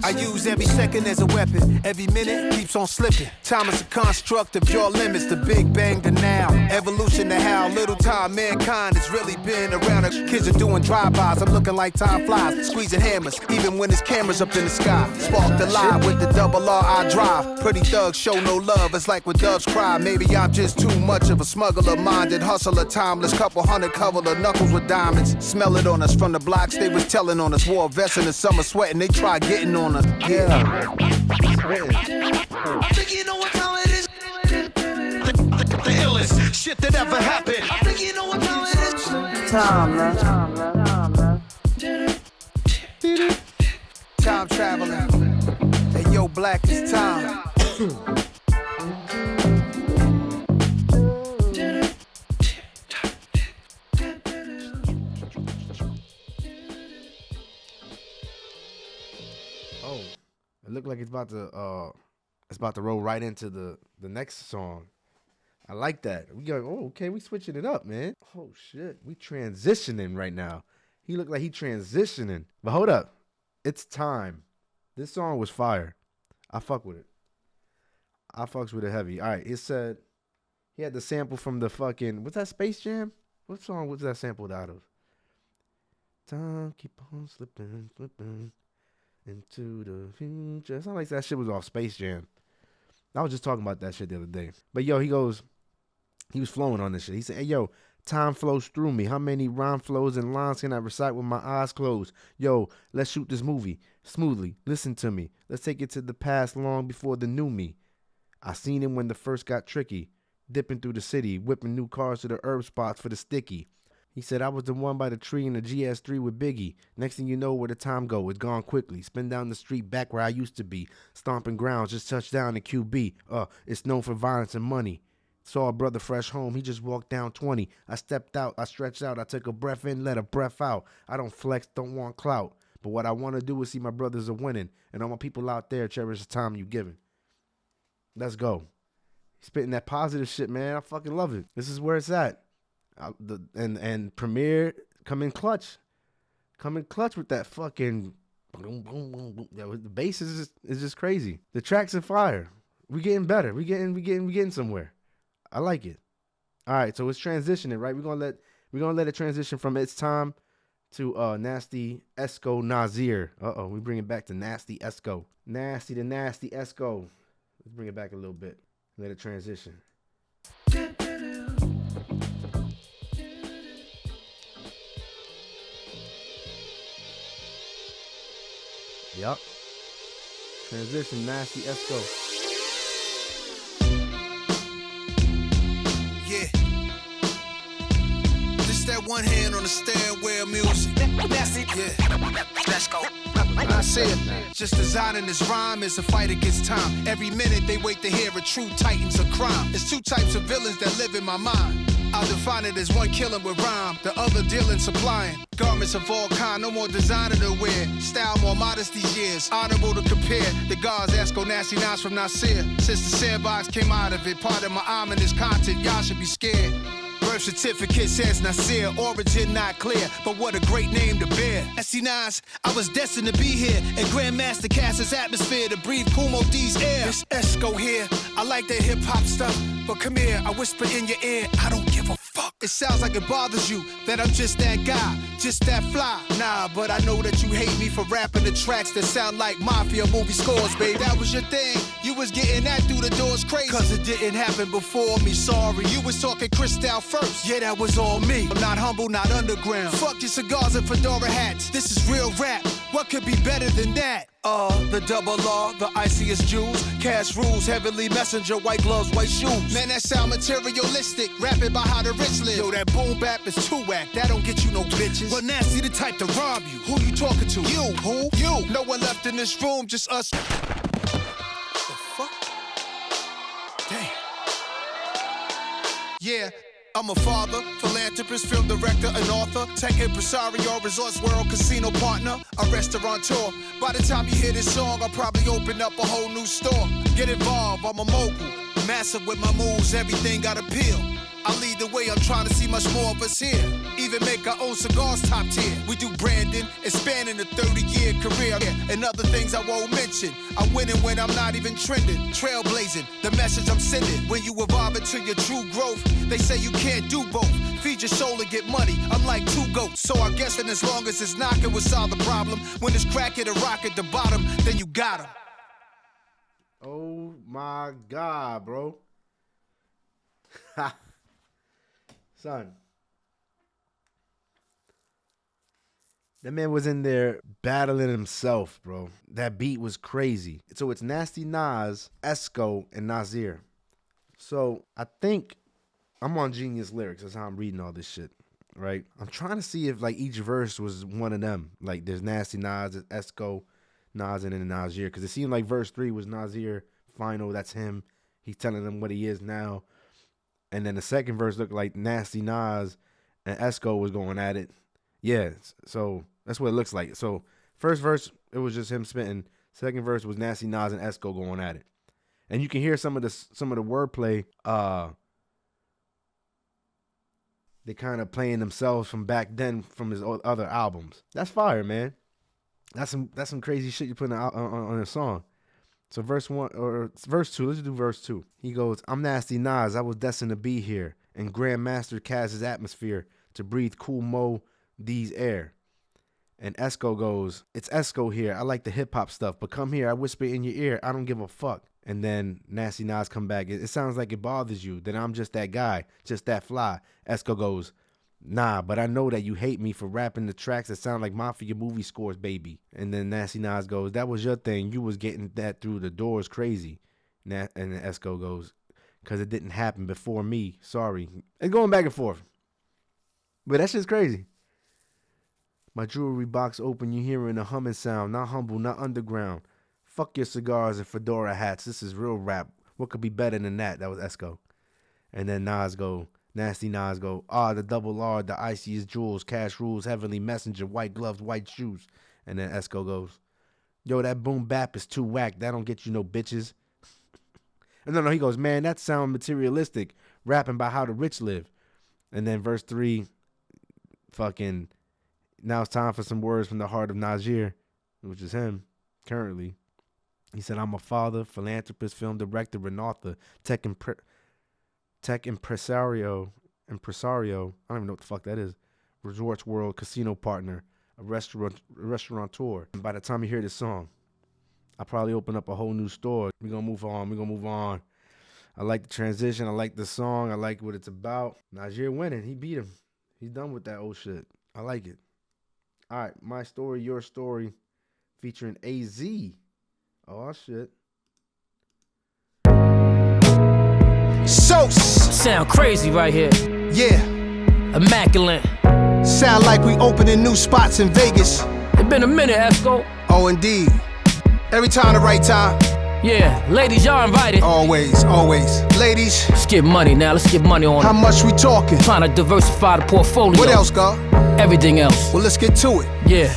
I use every second as a weapon. Every minute keeps on slipping. Time is a construct of your limits. The big bang to now. Evolution to how little time mankind has really been around. Kids are doing drive-bys. I'm looking like time flies. Squeezing hammers. Even when there's cameras up in the sky. Spark the lie with the double R I drive. Pretty thugs show no love. It's like when doves cry. Maybe I'm just too much of a smuggler. Minded hustler. Timeless. Couple hundred cover the knuckles with diamonds. Smell it on us from the blocks. They was telling on us. Wore a vest in the summer sweating. They try getting on us. Yeah. You know what time it is? The illest shit that ever happened. You know what time it is? Time, man. Time traveling. Hey, yo, black is time. It looked like it's about to roll right into the next song. I like that. We go, oh, okay, we switching it up, man. Oh shit, we transitioning right now. He looked like he transitioning. But hold up, it's time. This song was fire. I fuck with it. I fucks with it heavy. All right, it said he had the sample from the fucking, what's that, Space Jam? What song was that sampled out of? Time keep on slipping, slipping into the future. It's not like that shit was off Space Jam. I was just talking about that shit the other day. But yo, he was flowing on this shit. He said, hey yo, time flows through me. How many rhyme flows and lines can I recite with my eyes closed? Yo, let's shoot this movie smoothly. Listen to me. Let's take it to the past long before the new me. I seen him when the first got tricky. Dipping through the city, whipping new cars to the herb spots for the sticky. He said, I was the one by the tree in the GS3 with Biggie. Next thing you know, where the time go, it's gone quickly. Spin down the street back where I used to be. Stomping grounds, just touched down in QB. It's known for violence and money. Saw a brother fresh home, he just walked down 20. I stepped out, I stretched out, I took a breath in, let a breath out. I don't flex, don't want clout. But what I want to do is see my brothers are winning. And all my people out there cherish the time you giving. Let's go. Spitting that positive shit, man. I fucking love it. This is where it's at. And Premier come in clutch with that fucking boom, boom, boom, boom. Yeah, the bass is just crazy. The tracks are fire. We getting better. We getting somewhere. I like it. All right, so it's transitioning, right? We're gonna let it transition from It's Time to Nasty Esco Nazir. We bring it back to Nasty Esco. Nasty to Nasty Esco. Let's bring it back a little bit. Let it transition. Yup. Transition, Nasty Esco. Yeah. This that one hand on the stairwell music. Nasty. Yeah. Let's go. I say it. Just designing this rhyme is a fight against time. Every minute they wait to hear a true titans of crime. There's two types of villains that live in my mind. I'll define it as one killing with rhyme, the other dealing, supplying garments of all kind, no more designer to wear. Style more modest these years, honorable to compare. The guards ask go nasty Nas from Nasir. Since the sandbox came out of it, part of my ominous content, y'all should be scared. Birth certificate says Nasir, origin not clear, but what a great name to bear. SC9s, I was destined to be here, and Grandmaster Cass's atmosphere to breathe Kumo D's air. This Esco here, I like that hip-hop stuff, but come here, I whisper in your ear, I don't give a fuck. It sounds like it bothers you, that I'm just that guy, just that fly. Nah, but I know that you hate me for rapping the tracks that sound like Mafia movie scores, babe. That was your thing, you was getting that through the doors crazy. Cause it didn't happen before me, sorry. You was talking Cristal first, yeah, that was all me. I'm not humble, not underground. Fuck your cigars and fedora hats, this is real rap. What could be better than that? The double R, the iciest jewels. Cash rules, heavenly messenger, white gloves, white shoes. Man, that sound materialistic, rapping about how the rich live. Yo, that boom bap is too whack, that don't get you no bitches. But Nasty the type to rob you. Who you talking to? You, who? You. No one left in this room, just us. Yeah, I'm a father, philanthropist, film director, and author, tech impresario, resorts world, casino partner, a restaurateur. By the time you hear this song, I'll probably open up a whole new store. Get involved, I'm a mogul, massive with my moves, everything got appeal. I lead the way, I'm trying to see much more of us here. Even make our own cigars top tier. We do branding, expanding a 30-year career. And other things I won't mention. I'm winning when I'm not even trending. Trailblazing, the message I'm sending. When you evolve into your true growth, they say you can't do both. Feed your soul and get money, I'm like two goats. So I guess that as long as it's knocking, we'll solve the problem. When it's cracking a rock at the bottom, then you got him. Oh my God, bro. Ha. Son, that man was in there battling himself, bro. That beat was crazy. So it's Nasty Nas, Esco, and Nasir. So I think I'm on Genius Lyrics. That's how I'm reading all this shit, right? I'm trying to see if like each verse was one of them. Like there's Nasty Nas, there's Esco, Nas, and then Nasir. Because it seemed like verse 3 was Nasir, final, that's him. He's telling them what he is now. And then the second verse looked like Nasty Nas and Esco was going at it. Yeah, so that's what it looks like. So first verse, it was just him spitting. Second verse was Nasty Nas and Esco going at it. And you can hear some of the wordplay. They kind of playing themselves from back then from his other albums. That's fire, man. That's some crazy shit you putting out on a song. So verse 1 or verse 2, let's do verse 2. He goes, I'm Nasty Nas, I was destined to be here, and Grandmaster casts his atmosphere to breathe cool Mobb Deep's air. And Esco goes, it's Esco here, I like the hip-hop stuff, but come here, I whisper in your ear, I don't give a fuck. And then Nasty Nas come back, it sounds like it bothers you, that I'm just that guy, just that fly. Esco goes, nah, but I know that you hate me for rapping the tracks that sound like Mafia movie scores, baby. And then Nasty Nas goes, that was your thing. You was getting that through the doors crazy. And then Esco goes, because it didn't happen before me. Sorry. And going back and forth. But that shit's crazy. My jewelry box open, you hearing a humming sound. Not humble, not underground. Fuck your cigars and fedora hats. This is real rap. What could be better than that? That was Esco. And then Nasty Nas go, the double R, the iciest jewels, cash rules, heavenly messenger, white gloves, white shoes. And then Esco goes, yo, that boom bap is too whack. That don't get you no bitches. No, he goes, man, that sound materialistic, rapping about how the rich live. And then verse 3, fucking, now it's time for some words from the heart of Nasir, which is him currently. He said, I'm a father, philanthropist, film director, and author, tech impresario, I don't even know what the fuck that is, resorts world, casino partner, a restaurateur. And by the time you hear this song, I'll probably open up a whole new store. We're going to move on. I like the transition. I like the song. I like what it's about. Nasir winning. He beat him. He's done with that old shit. I like it. All right, my story, your story, featuring AZ. Oh, shit. Sound crazy right here. Yeah. Immaculate. Sound like we opening new spots in Vegas. It been a minute, Esco. Oh, indeed. Every time the right time. Yeah, ladies, y'all invited. Always. Ladies. Let's get money now. Let's get money on How much we talking? Trying to diversify the portfolio. What else, God? Everything else. Well, let's get to it. Yeah.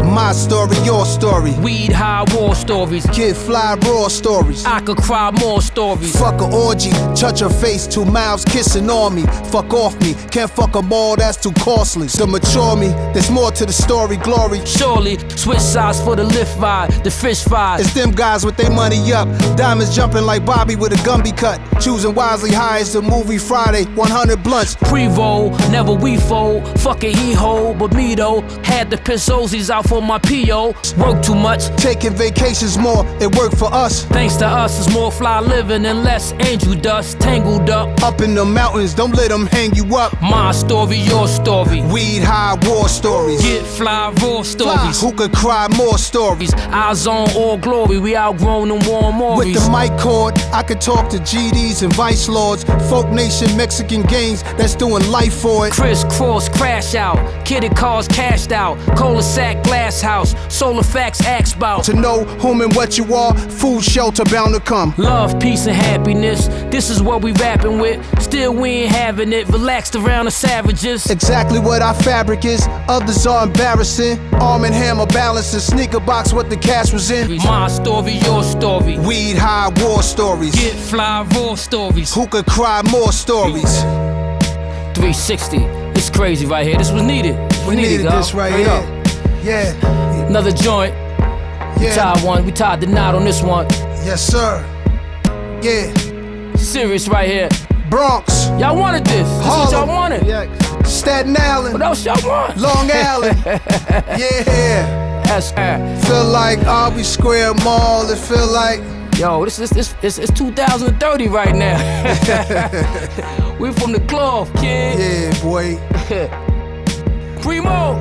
My story, your story. Weed high war stories. Kid fly raw stories. I could cry more stories. Fuck a orgy, touch her face, 2 mouths kissing on me. Fuck off me, can't fuck them all, that's too costly. To mature me, there's more to the story, glory. Surely, switch sides for the lift ride, the fish fry. It's them guys with their money up. Diamonds jumping like Bobby with a Gumby cut. Choosing wisely high as the movie Friday, 100 blunts. Pre-roll, never we fold. Fuck it, he hold, but me though. Had the Pinzozis out for my P.O. Work too much. Taking vacations more, it worked for us. Thanks to us, it's more fly living and less angel dust. Tangled up. Up in the mountains, don't let them hang you up. My story, your story. Weed high war stories. Get fly raw stories. Who could cry more stories? Eyes on all glory, we outgrown them warm With the mic cord, I could talk to GDs and vice lords. Folk nation, Mexican gangs that's doing life for it. Crisscross, crash out. Kidded cars cashed out. Cul-de-sac glass glass house. Solar facts ask about. To know whom and what you are, food, shelter bound to come. Love, peace, and happiness. This is what we rapping with. Still we ain't having it. Relaxed around the savages. Exactly what our fabric is. Others are embarrassing. Arm and hammer balancing. Sneaker box what the cash was in. My story, your story. Weed high war stories. Get fly raw stories. Who could cry more stories? 360. It's crazy right here. This was needed. We needed this right here. Yeah. Another joint. We tied one. We tied the knot on this one. Yes, sir. Yeah. Serious right here. Bronx. Y'all wanted this. This is what y'all wanted. Staten Island. What else y'all want? Long Island. Yeah. That's feel like Arby Square Mall. It feel like. Yo, it's 2030 right now. We from the cloth, kid. Yeah, boy. Primo.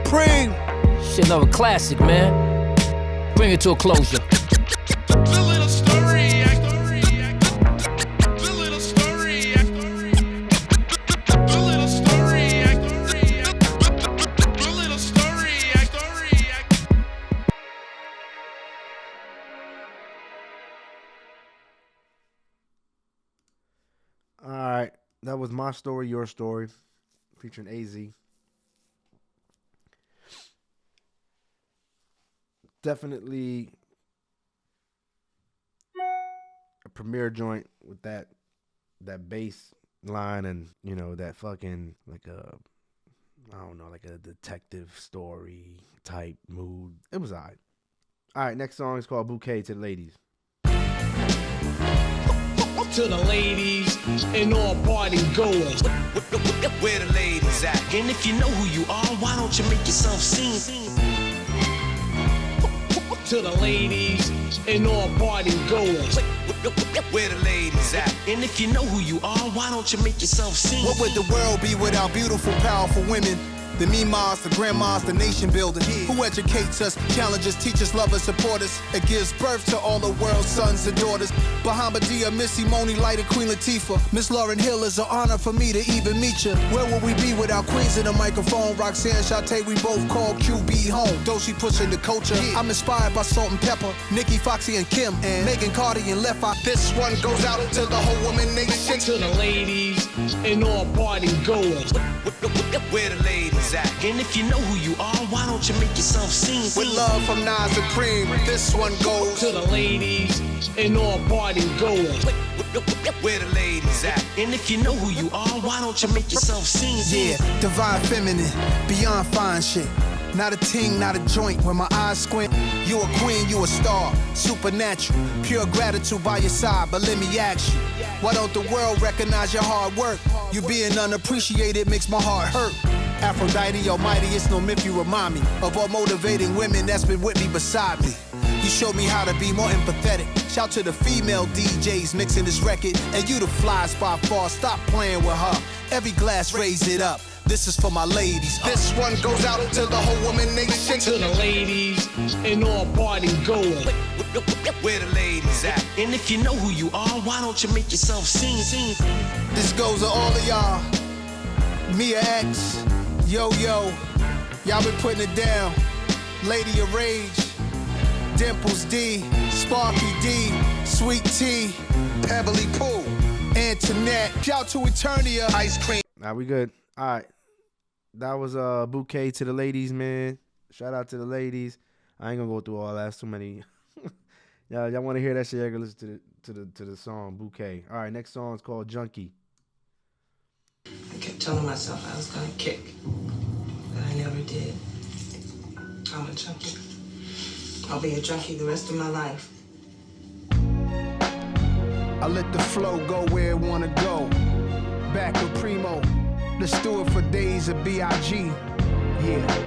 Pring. Shit, another classic, man. Bring it to a closure. Alright, that was My Story, Your Story, featuring AZ. Definitely a Premier joint with that bass line and, you know, that fucking, like a, I don't know, like a detective story type mood. It was alright. Alright, next song is called Bouquet to the Ladies. To the ladies and all party goers. Where the ladies at? And if you know who you are, why don't you make yourself seen? To the ladies and all party goers. Where the ladies at? And if you know who you are, why don't you make yourself seen? What would the world be without beautiful, powerful women? The mimas, the grandmas, the nation building. Who educates us, challenges, teaches, lovers, support us. It gives birth to all the world's sons and daughters. Bahamadia, Missy, Moni, Light, and Queen Latifah. Miss Lauryn Hill is an honor for me to even meet you. Where would we be without Queens in the microphone? Roxanne, Shantae, we both call QB home. Though she pushing the culture, I'm inspired by Salt and Pepper, Nikki, Foxy, and Kim, and Megan Cardi and Left Eye. This one goes out to the whole woman nation. To the ladies and all party goers. Where the ladies at? And if you know who you are, why don't you make yourself seen? With love from Nas and Cream, this one goes to the ladies and all party goers. Where the ladies at? And if you know who you are, why don't you make yourself seen? Yeah, divine feminine, beyond fine shit. Not a ting, not a joint. When my eyes squint, you a queen, you a star. Supernatural, pure gratitude by your side. But let me ask you, why don't the world recognize your hard work? You being unappreciated makes my heart hurt. Aphrodite almighty, it's no myth, you remind me of all motivating women that's been with me beside me. You showed me how to be more empathetic. Shout to the female DJs mixing this record. And you the fly by far, stop playing with her. Every glass, raise it up. This is for my ladies. This one goes out to the whole woman nation. To the ladies and all party goers. Where the ladies at? And if you know who you are, why don't you make yourself seen? This goes to all of y'all. Mia X, Yo Yo, y'all been putting it down. Lady of Rage, Dimples D, Sparky D, Sweet T, Pebbly Pooh, Antoinette. Shout to Eternia, Ice Cream. Nah, we good. All right. That was a Bouquet to the ladies, man. Shout out to the ladies. I ain't gonna go through all that. That's too many. y'all want to hear that shit? Y'all gonna listen to the song Bouquet. All right, next song is called Junkie. I kept telling myself I was gonna kick, but I never did. I'm a junkie. I'll be a junkie the rest of my life. I let the flow go where it wanna go. Back with Primo. Let's do it for days of B.I.G. Yeah.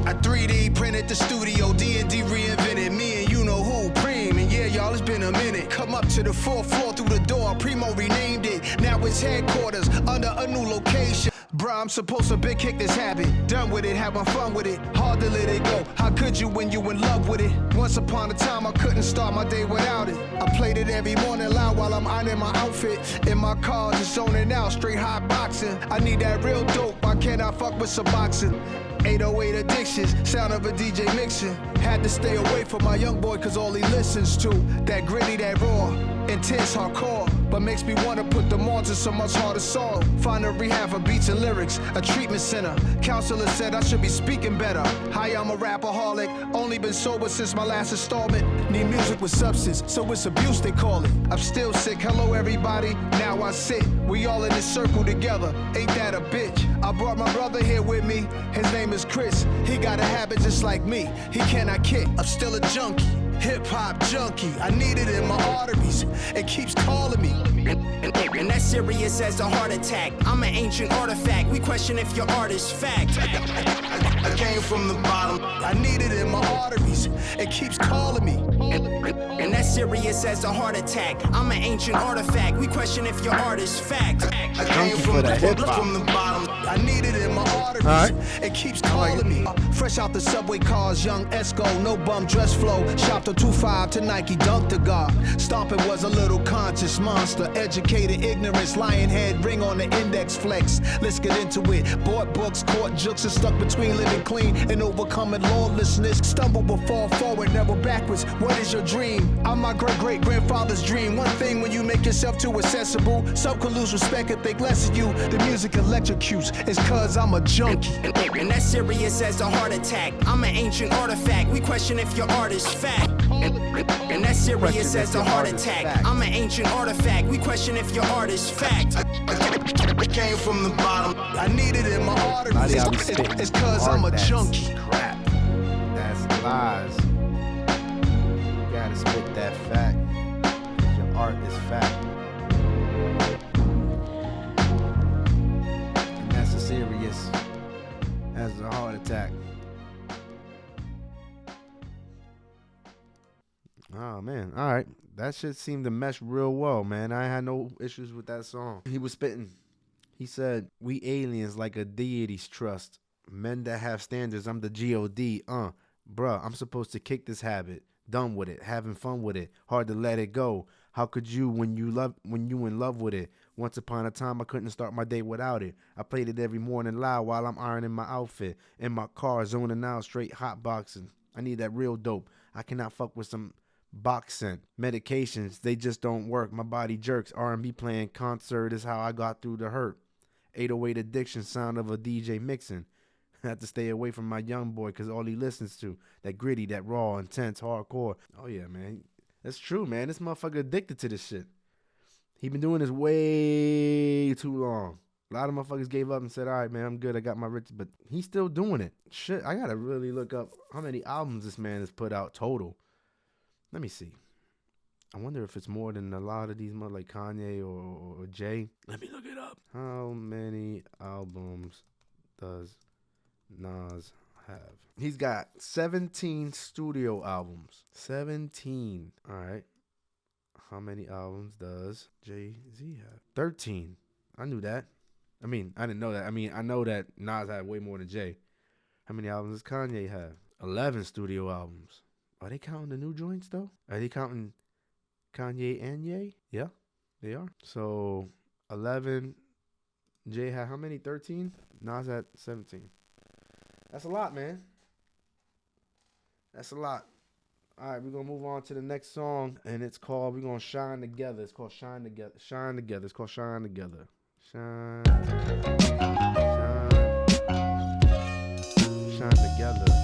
I 3D printed the studio, D&D reinvented me and you know who, Preem. And yeah, y'all, it's been a minute. Come up to the 4th floor through the door, Primo renamed it. Now it's headquarters under a new location. Bruh, I'm supposed to big kick this habit. Done with it, having fun with it. Hard to let it go. How could you when you in love with it? Once upon a time, I couldn't start my day without it. I played it every morning loud while I'm ironing my outfit. In my car, just zoning out, straight hot boxing. I need that real dope. Why can't I fuck with some boxing? 808 addictions, sound of a DJ mixing. Had to stay away from my young boy cause all he listens to that gritty, that raw, intense hardcore, but makes me wanna put them on to some much harder song. Find a rehab for beats and lyrics, a treatment center. Counselor said I should be speaking better. Hi, I'm a rapaholic, only been sober since my last installment. Need music with substance, so it's abuse they call it. I'm still sick, hello everybody, now I sit. We all in this circle together, ain't that a bitch? I brought my brother here with me, his name is Chris. He got a habit just like me, he cannot kick. I'm still a junkie, hip-hop junkie. I need it in my arteries, it keeps calling me. And that's serious as a heart attack. I'm an ancient artifact, we question if your art is fact. I came from the bottom, I need it in my arteries, it keeps calling me. And that's serious as a heart attack. I'm an ancient artifact, we question if your art is fact. I came from the bottom, I need it in my arteries, it keeps calling me. Fresh out the subway cars, young Esco, no bum dress flow. Shopped a 2.5 to Nike, dunked the guard. Stomping was a little conscious monster. Educated ignorance, lion head, ring on the index flex. Let's get into it. Bought books, caught jokes, and stuck between living clean and overcoming lawlessness. Stumble but fall forward, never backwards. What is your dream? I'm my great-great-grandfather's dream. One thing when you make yourself too accessible, some can lose respect and think less of you. The music electrocutes, it's cause I'm a junkie. And that's serious as a heart attack. I'm an ancient artifact, we question if your art is fact. And that's serious as a heart attack. I'm an ancient artifact, we question if your art is fact. I came from the bottom, I need it in my arteries. It's cause I'm a junkie. Crap. That's lies. You gotta spit that fact. Your art is fact. And that's as serious as a heart attack. Oh man, all right. That shit seemed to mesh real well, man. I had no issues with that song. He was spitting. He said, "We aliens like a deity's trust. Men that have standards, I'm the G.O.D. Bruh, I'm supposed to kick this habit. Done with it, having fun with it. Hard to let it go. How could you when you in love with it? Once upon a time, I couldn't start my day without it. I played it every morning loud while I'm ironing my outfit. In my car, zoning out, straight hot boxing. I need that real dope. I cannot fuck with some boxing medications, they just don't work. My body jerks. R&B playing concert is how I got through the hurt. 808 addiction, sound of a DJ mixing. I have to stay away from my young boy because all he listens to, that gritty, that raw, intense, hardcore. Oh yeah, man, that's true, man. This motherfucker addicted to this shit. He been doing this way too long. A lot of motherfuckers gave up and said, all right, man, I'm good, I got my riches, but he's still doing it. Shit, I gotta really look up how many albums this man has put out total. Let me see. I wonder if it's more than a lot of these, like Kanye or Jay. Let me look it up. How many albums does Nas have? He's got 17 studio albums. 17. All right. How many albums does Jay-Z have? 13. I knew that. I mean, I didn't know that. I mean, I know that Nas had way more than Jay. How many albums does Kanye have? 11 studio albums. Are they counting the new joints, though? Are they counting Kanye and Ye? Yeah, they are. So, 11. Jay had how many? 13? Nas had 17. That's a lot, man. That's a lot. All right, we're going to move on to the next song, and it's called, we're going to Shine Together. It's called Shine Together. Shine Together. It's called Shine Together. Shine together.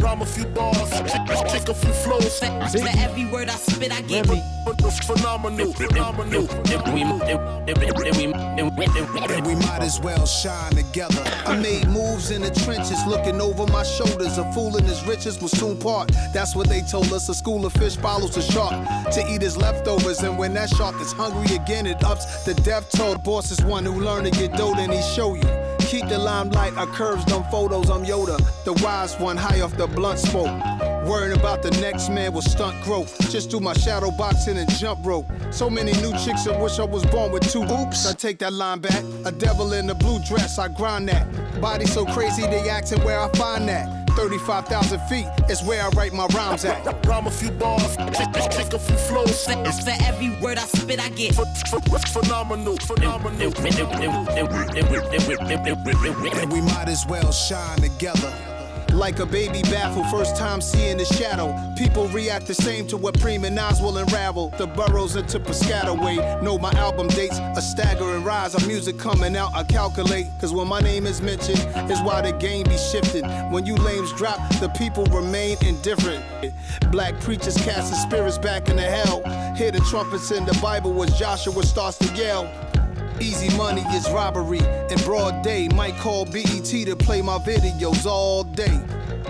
Rhyme a few bars, kick a few flows. For every word I spit, I get phenomenal. And we might as well shine together. I made moves in the trenches, looking over my shoulders. A fool and his riches will soon part. That's what they told us. A school of fish follows a shark to eat his leftovers. And when that shark is hungry again, it ups the death toll. Boss is one who learned to get dough, then he show you. Keep the limelight, I curves them photos, I'm Yoda, the wise one high off the blunt smoke. Worrying about the next man will stunt growth. Just do my shadow boxing and jump rope. So many new chicks, I wish I was born with 2 oops. I take that line back. A devil in a blue dress, I grind that. Body so crazy, they asking where I find that. 35,000 feet is where I write my rhymes at. Rhyme a few bars, kick a few flows. For every word I spit, I get phenomenal. And we might as well shine together. Like a baby baffled, first time seeing the shadow. People react the same to what Preem and Nas will unravel. The boroughs into Piscataway. Know my album dates, a staggering rise of music coming out, I calculate. Cause when my name is mentioned, is why the game be shifting. When you lames drop, the people remain indifferent. Black preachers casting spirits back into hell. Hear the trumpets in the Bible as Joshua starts to yell. Easy money is robbery in broad day. Might call BET to play my videos all day.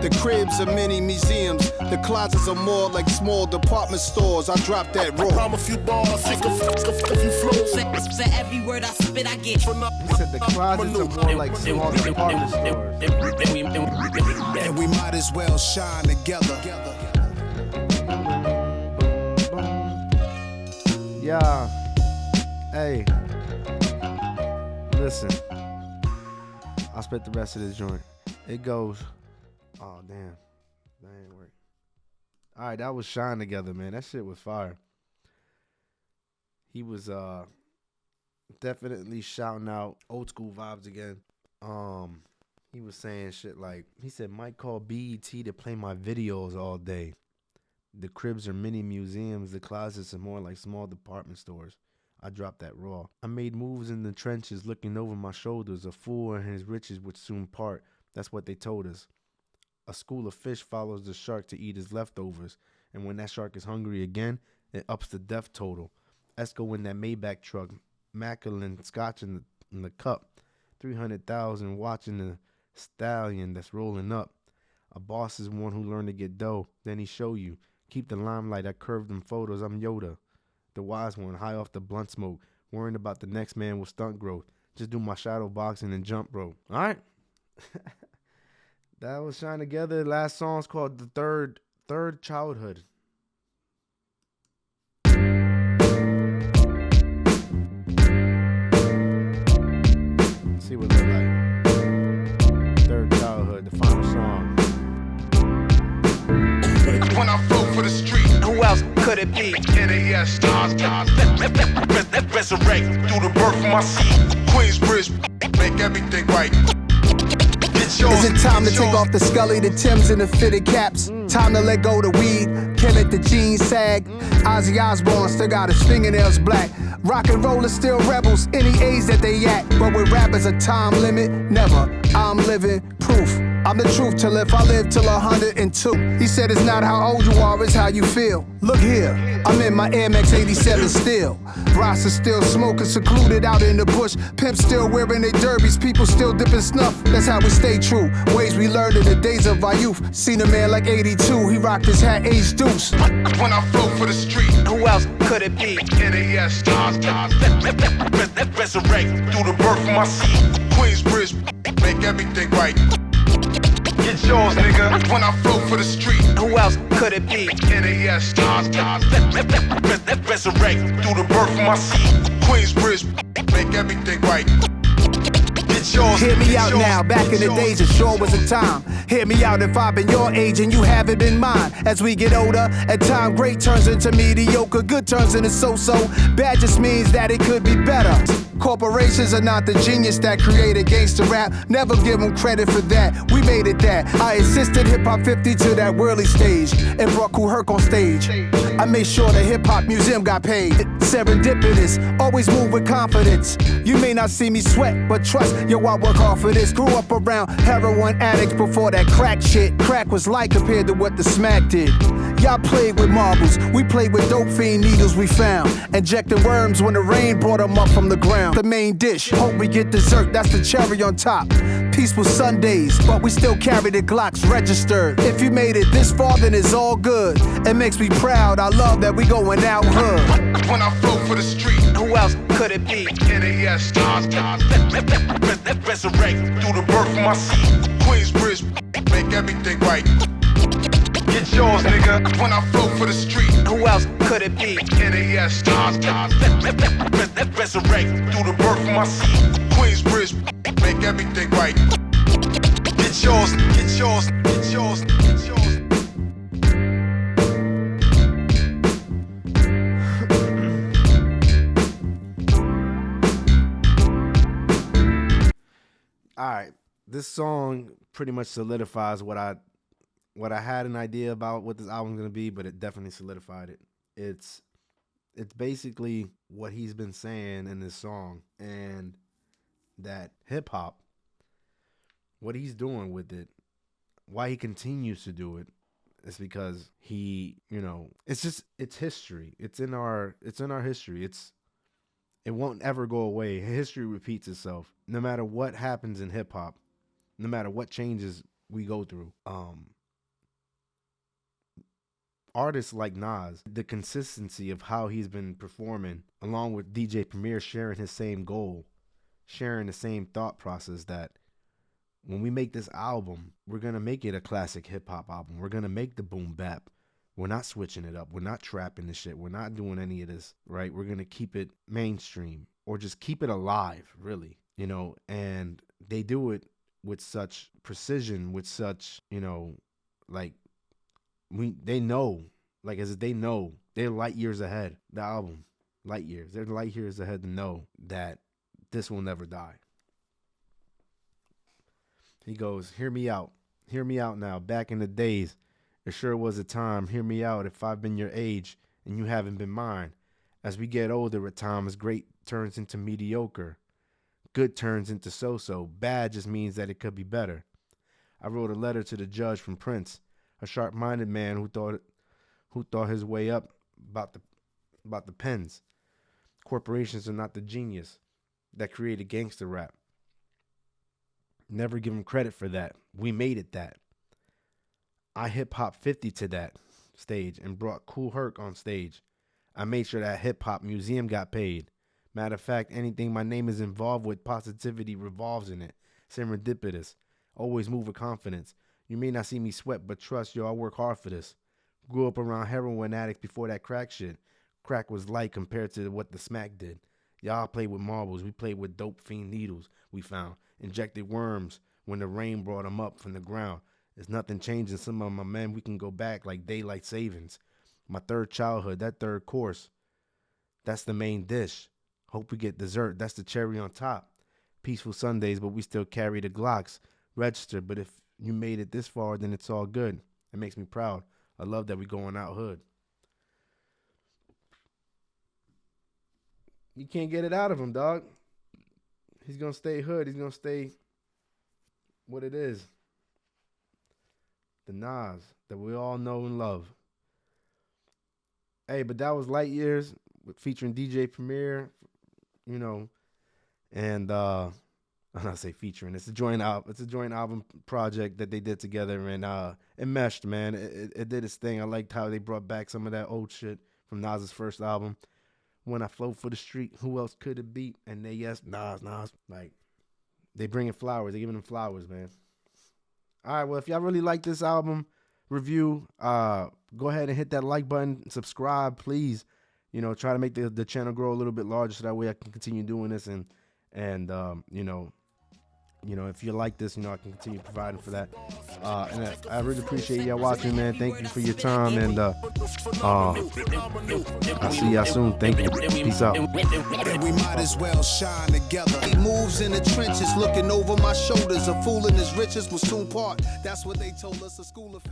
The cribs are mini museums. The closets are more like small department stores. I drop that roll. Rhyme a few bars, kick a few flows. For every word I spit, I get. He said the closets are more like small department stores. And we might as well shine together. Yeah. Hey. Listen, I'll spit the rest of this joint. It goes, oh damn, that ain't work. All right, that was Shine Together, man. That shit was fire. He was definitely shouting out old school vibes again. He was saying shit like, he said, might call BET to play my videos all day. The cribs are mini museums. The closets are more like small department stores. I dropped that raw. I made moves in the trenches, looking over my shoulders. A fool and his riches would soon part. That's what they told us. A school of fish follows the shark to eat his leftovers. And when that shark is hungry again, it ups the death total. Esco in that Maybach truck, Macklin scotch in the cup. 300,000 watching the stallion that's rolling up. A boss is one who learned to get dough. Then he show you. Keep the limelight. I curved them photos. I'm Yoda. The wise one, high off the blunt smoke, worrying about the next man with stunt growth. Just do my shadow boxing and jump rope. All right. That was Shine Together. Last song's called The Third Childhood. Let's see what they're like. Third Childhood, the final song. When I flow for the street, who else could it be? NAS stars, resurrect through the birth of my seed. Queensbridge, make everything right. Is it time to take off the Scully, the Timbs, and the fitted caps? Time to let go the weed, kill it, the jeans sag. Ozzy Osbourne still got his fingernails black. Rock and roll is still rebels, any age that they at. But with rappers a time limit, never. I'm living proof. I'm the truth till if I live till 102. He said it's not how old you are, it's how you feel. Look here, I'm in my Air Max 87 still. Rasta still smoking, secluded out in the bush. Pimps still wearing their derbies, people still dipping snuff. That's how we stay true. Ways we learned in the days of our youth. Seen a man like 82, he rocked his hat age deuce. When I flow for the street, who else could it be? NAS stars, resurrect through the birth of my seed. Queensbridge, make everything right. Get yours, nigga. When I flow for the street, who else could it be? NAS stars, resurrect through the birth of my seed. Queensbridge, make everything right. Hear me out now, back in the days it sure was a time. Hear me out if I've been your age and you haven't been mine. As we get older, at time great turns into mediocre, good turns into so-so. Bad just means that it could be better. Corporations are not the genius that created gangster rap. Never give them credit for that, we made it that. I assisted hip-hop 50 to that whirly stage and brought Kool Herc on stage. I made sure the hip-hop museum got paid. Serendipitous, always move with confidence. You may not see me sweat, but trust, yo, I work hard for this. Grew up around heroin addicts before that crack shit. Crack was light compared to what the smack did. Y'all played with marbles, we played with dope fiend needles we found. Injecting worms when the rain brought them up from the ground. The main dish, hope we get dessert, that's the cherry on top. Peaceful Sundays, but we still carry the Glocks registered. If you made it this far, then it's all good. It makes me proud, I love that we going out hood. When I flow for the street, who else could it be? NAS stars, resurrect through the birth of my seed. Queensbridge, make everything right. Get It's yours, nigga. When I flow for the street, Who else could it be? NAS, resurrect through the birth of my seed. Queensbridge, make everything right. It's yours, it's yours, it's yours, it's yours. All right, this song pretty much solidifies what I had an idea about what this album's gonna be, but it definitely solidified it. It's basically what he's been saying in this song, and that hip hop, what he's doing with it, why he continues to do it, is because he, it's history. It's in our history. It won't ever go away. History repeats itself. No matter what happens in hip hop, no matter what changes we go through, artists like Nas, the consistency of how he's been performing, along with DJ Premier sharing his same goal, sharing the same thought process, that when we make this album, we're going to make it a classic hip hop album. We're going to make the boom bap. We're not switching it up. We're not trapping the shit. We're not doing any of this, right? We're going to keep it mainstream, or just keep it alive, really, and they do it with such precision, with such, they know, they're light years ahead. The album, light years. They're light years ahead to know that this will never die. He goes, hear me out now. Back in the days, it sure was a time. Hear me out if I've been your age and you haven't been mine. As we get older, at times, great turns into mediocre. Good turns into so-so. Bad just means that it could be better. I wrote a letter to the judge from Prince, a sharp-minded man who thought his way up about the pens. Corporations are not the genius that created gangster rap. Never give him credit for that. We made it that. I hip-hop 50 to that stage and brought Kool Herc on stage. I made sure that hip-hop museum got paid. Matter of fact, anything my name is involved with, positivity revolves in it. Serendipitous. Always move with confidence. You may not see me sweat, but trust, I work hard for this. Grew up around heroin addicts before that crack shit. Crack was light compared to what the smack did. Y'all played with marbles. We played with dope fiend needles we found. Injected worms when the rain brought them up from the ground. There's nothing changing. Some of my men, we can go back like daylight savings. My third childhood, that third course, that's the main dish. Hope we get dessert. That's the cherry on top. Peaceful Sundays, but we still carry the Glocks. Register, but if you made it this far, then it's all good. It makes me proud. I love that we going out hood. You can't get it out of him, dog. He's going to stay hood. He's going to stay what it is. The Nas that we all know and love. Hey, but that was Light Years featuring DJ Premier, and I'm not say featuring. It's a joint album project that they did together, and it meshed, man. It did its thing. I liked how they brought back some of that old shit from Nas's first album. When I flow for the street, who else could it be? And Nas. Like, they bringing flowers. They giving them flowers, man. All right, well, if y'all really like this album review, go ahead and hit that like button, subscribe, please. Try to make the channel grow a little bit larger so that way I can continue doing this, and if you like this, I can continue providing for that. And I really appreciate y'all watching, man. Thank you for your time, and I'll see y'all soon. Thank you. Peace out. And we might as well shine together. He moves in the trenches, looking over my shoulders. A fool in his riches will soon part. That's what they told us at school of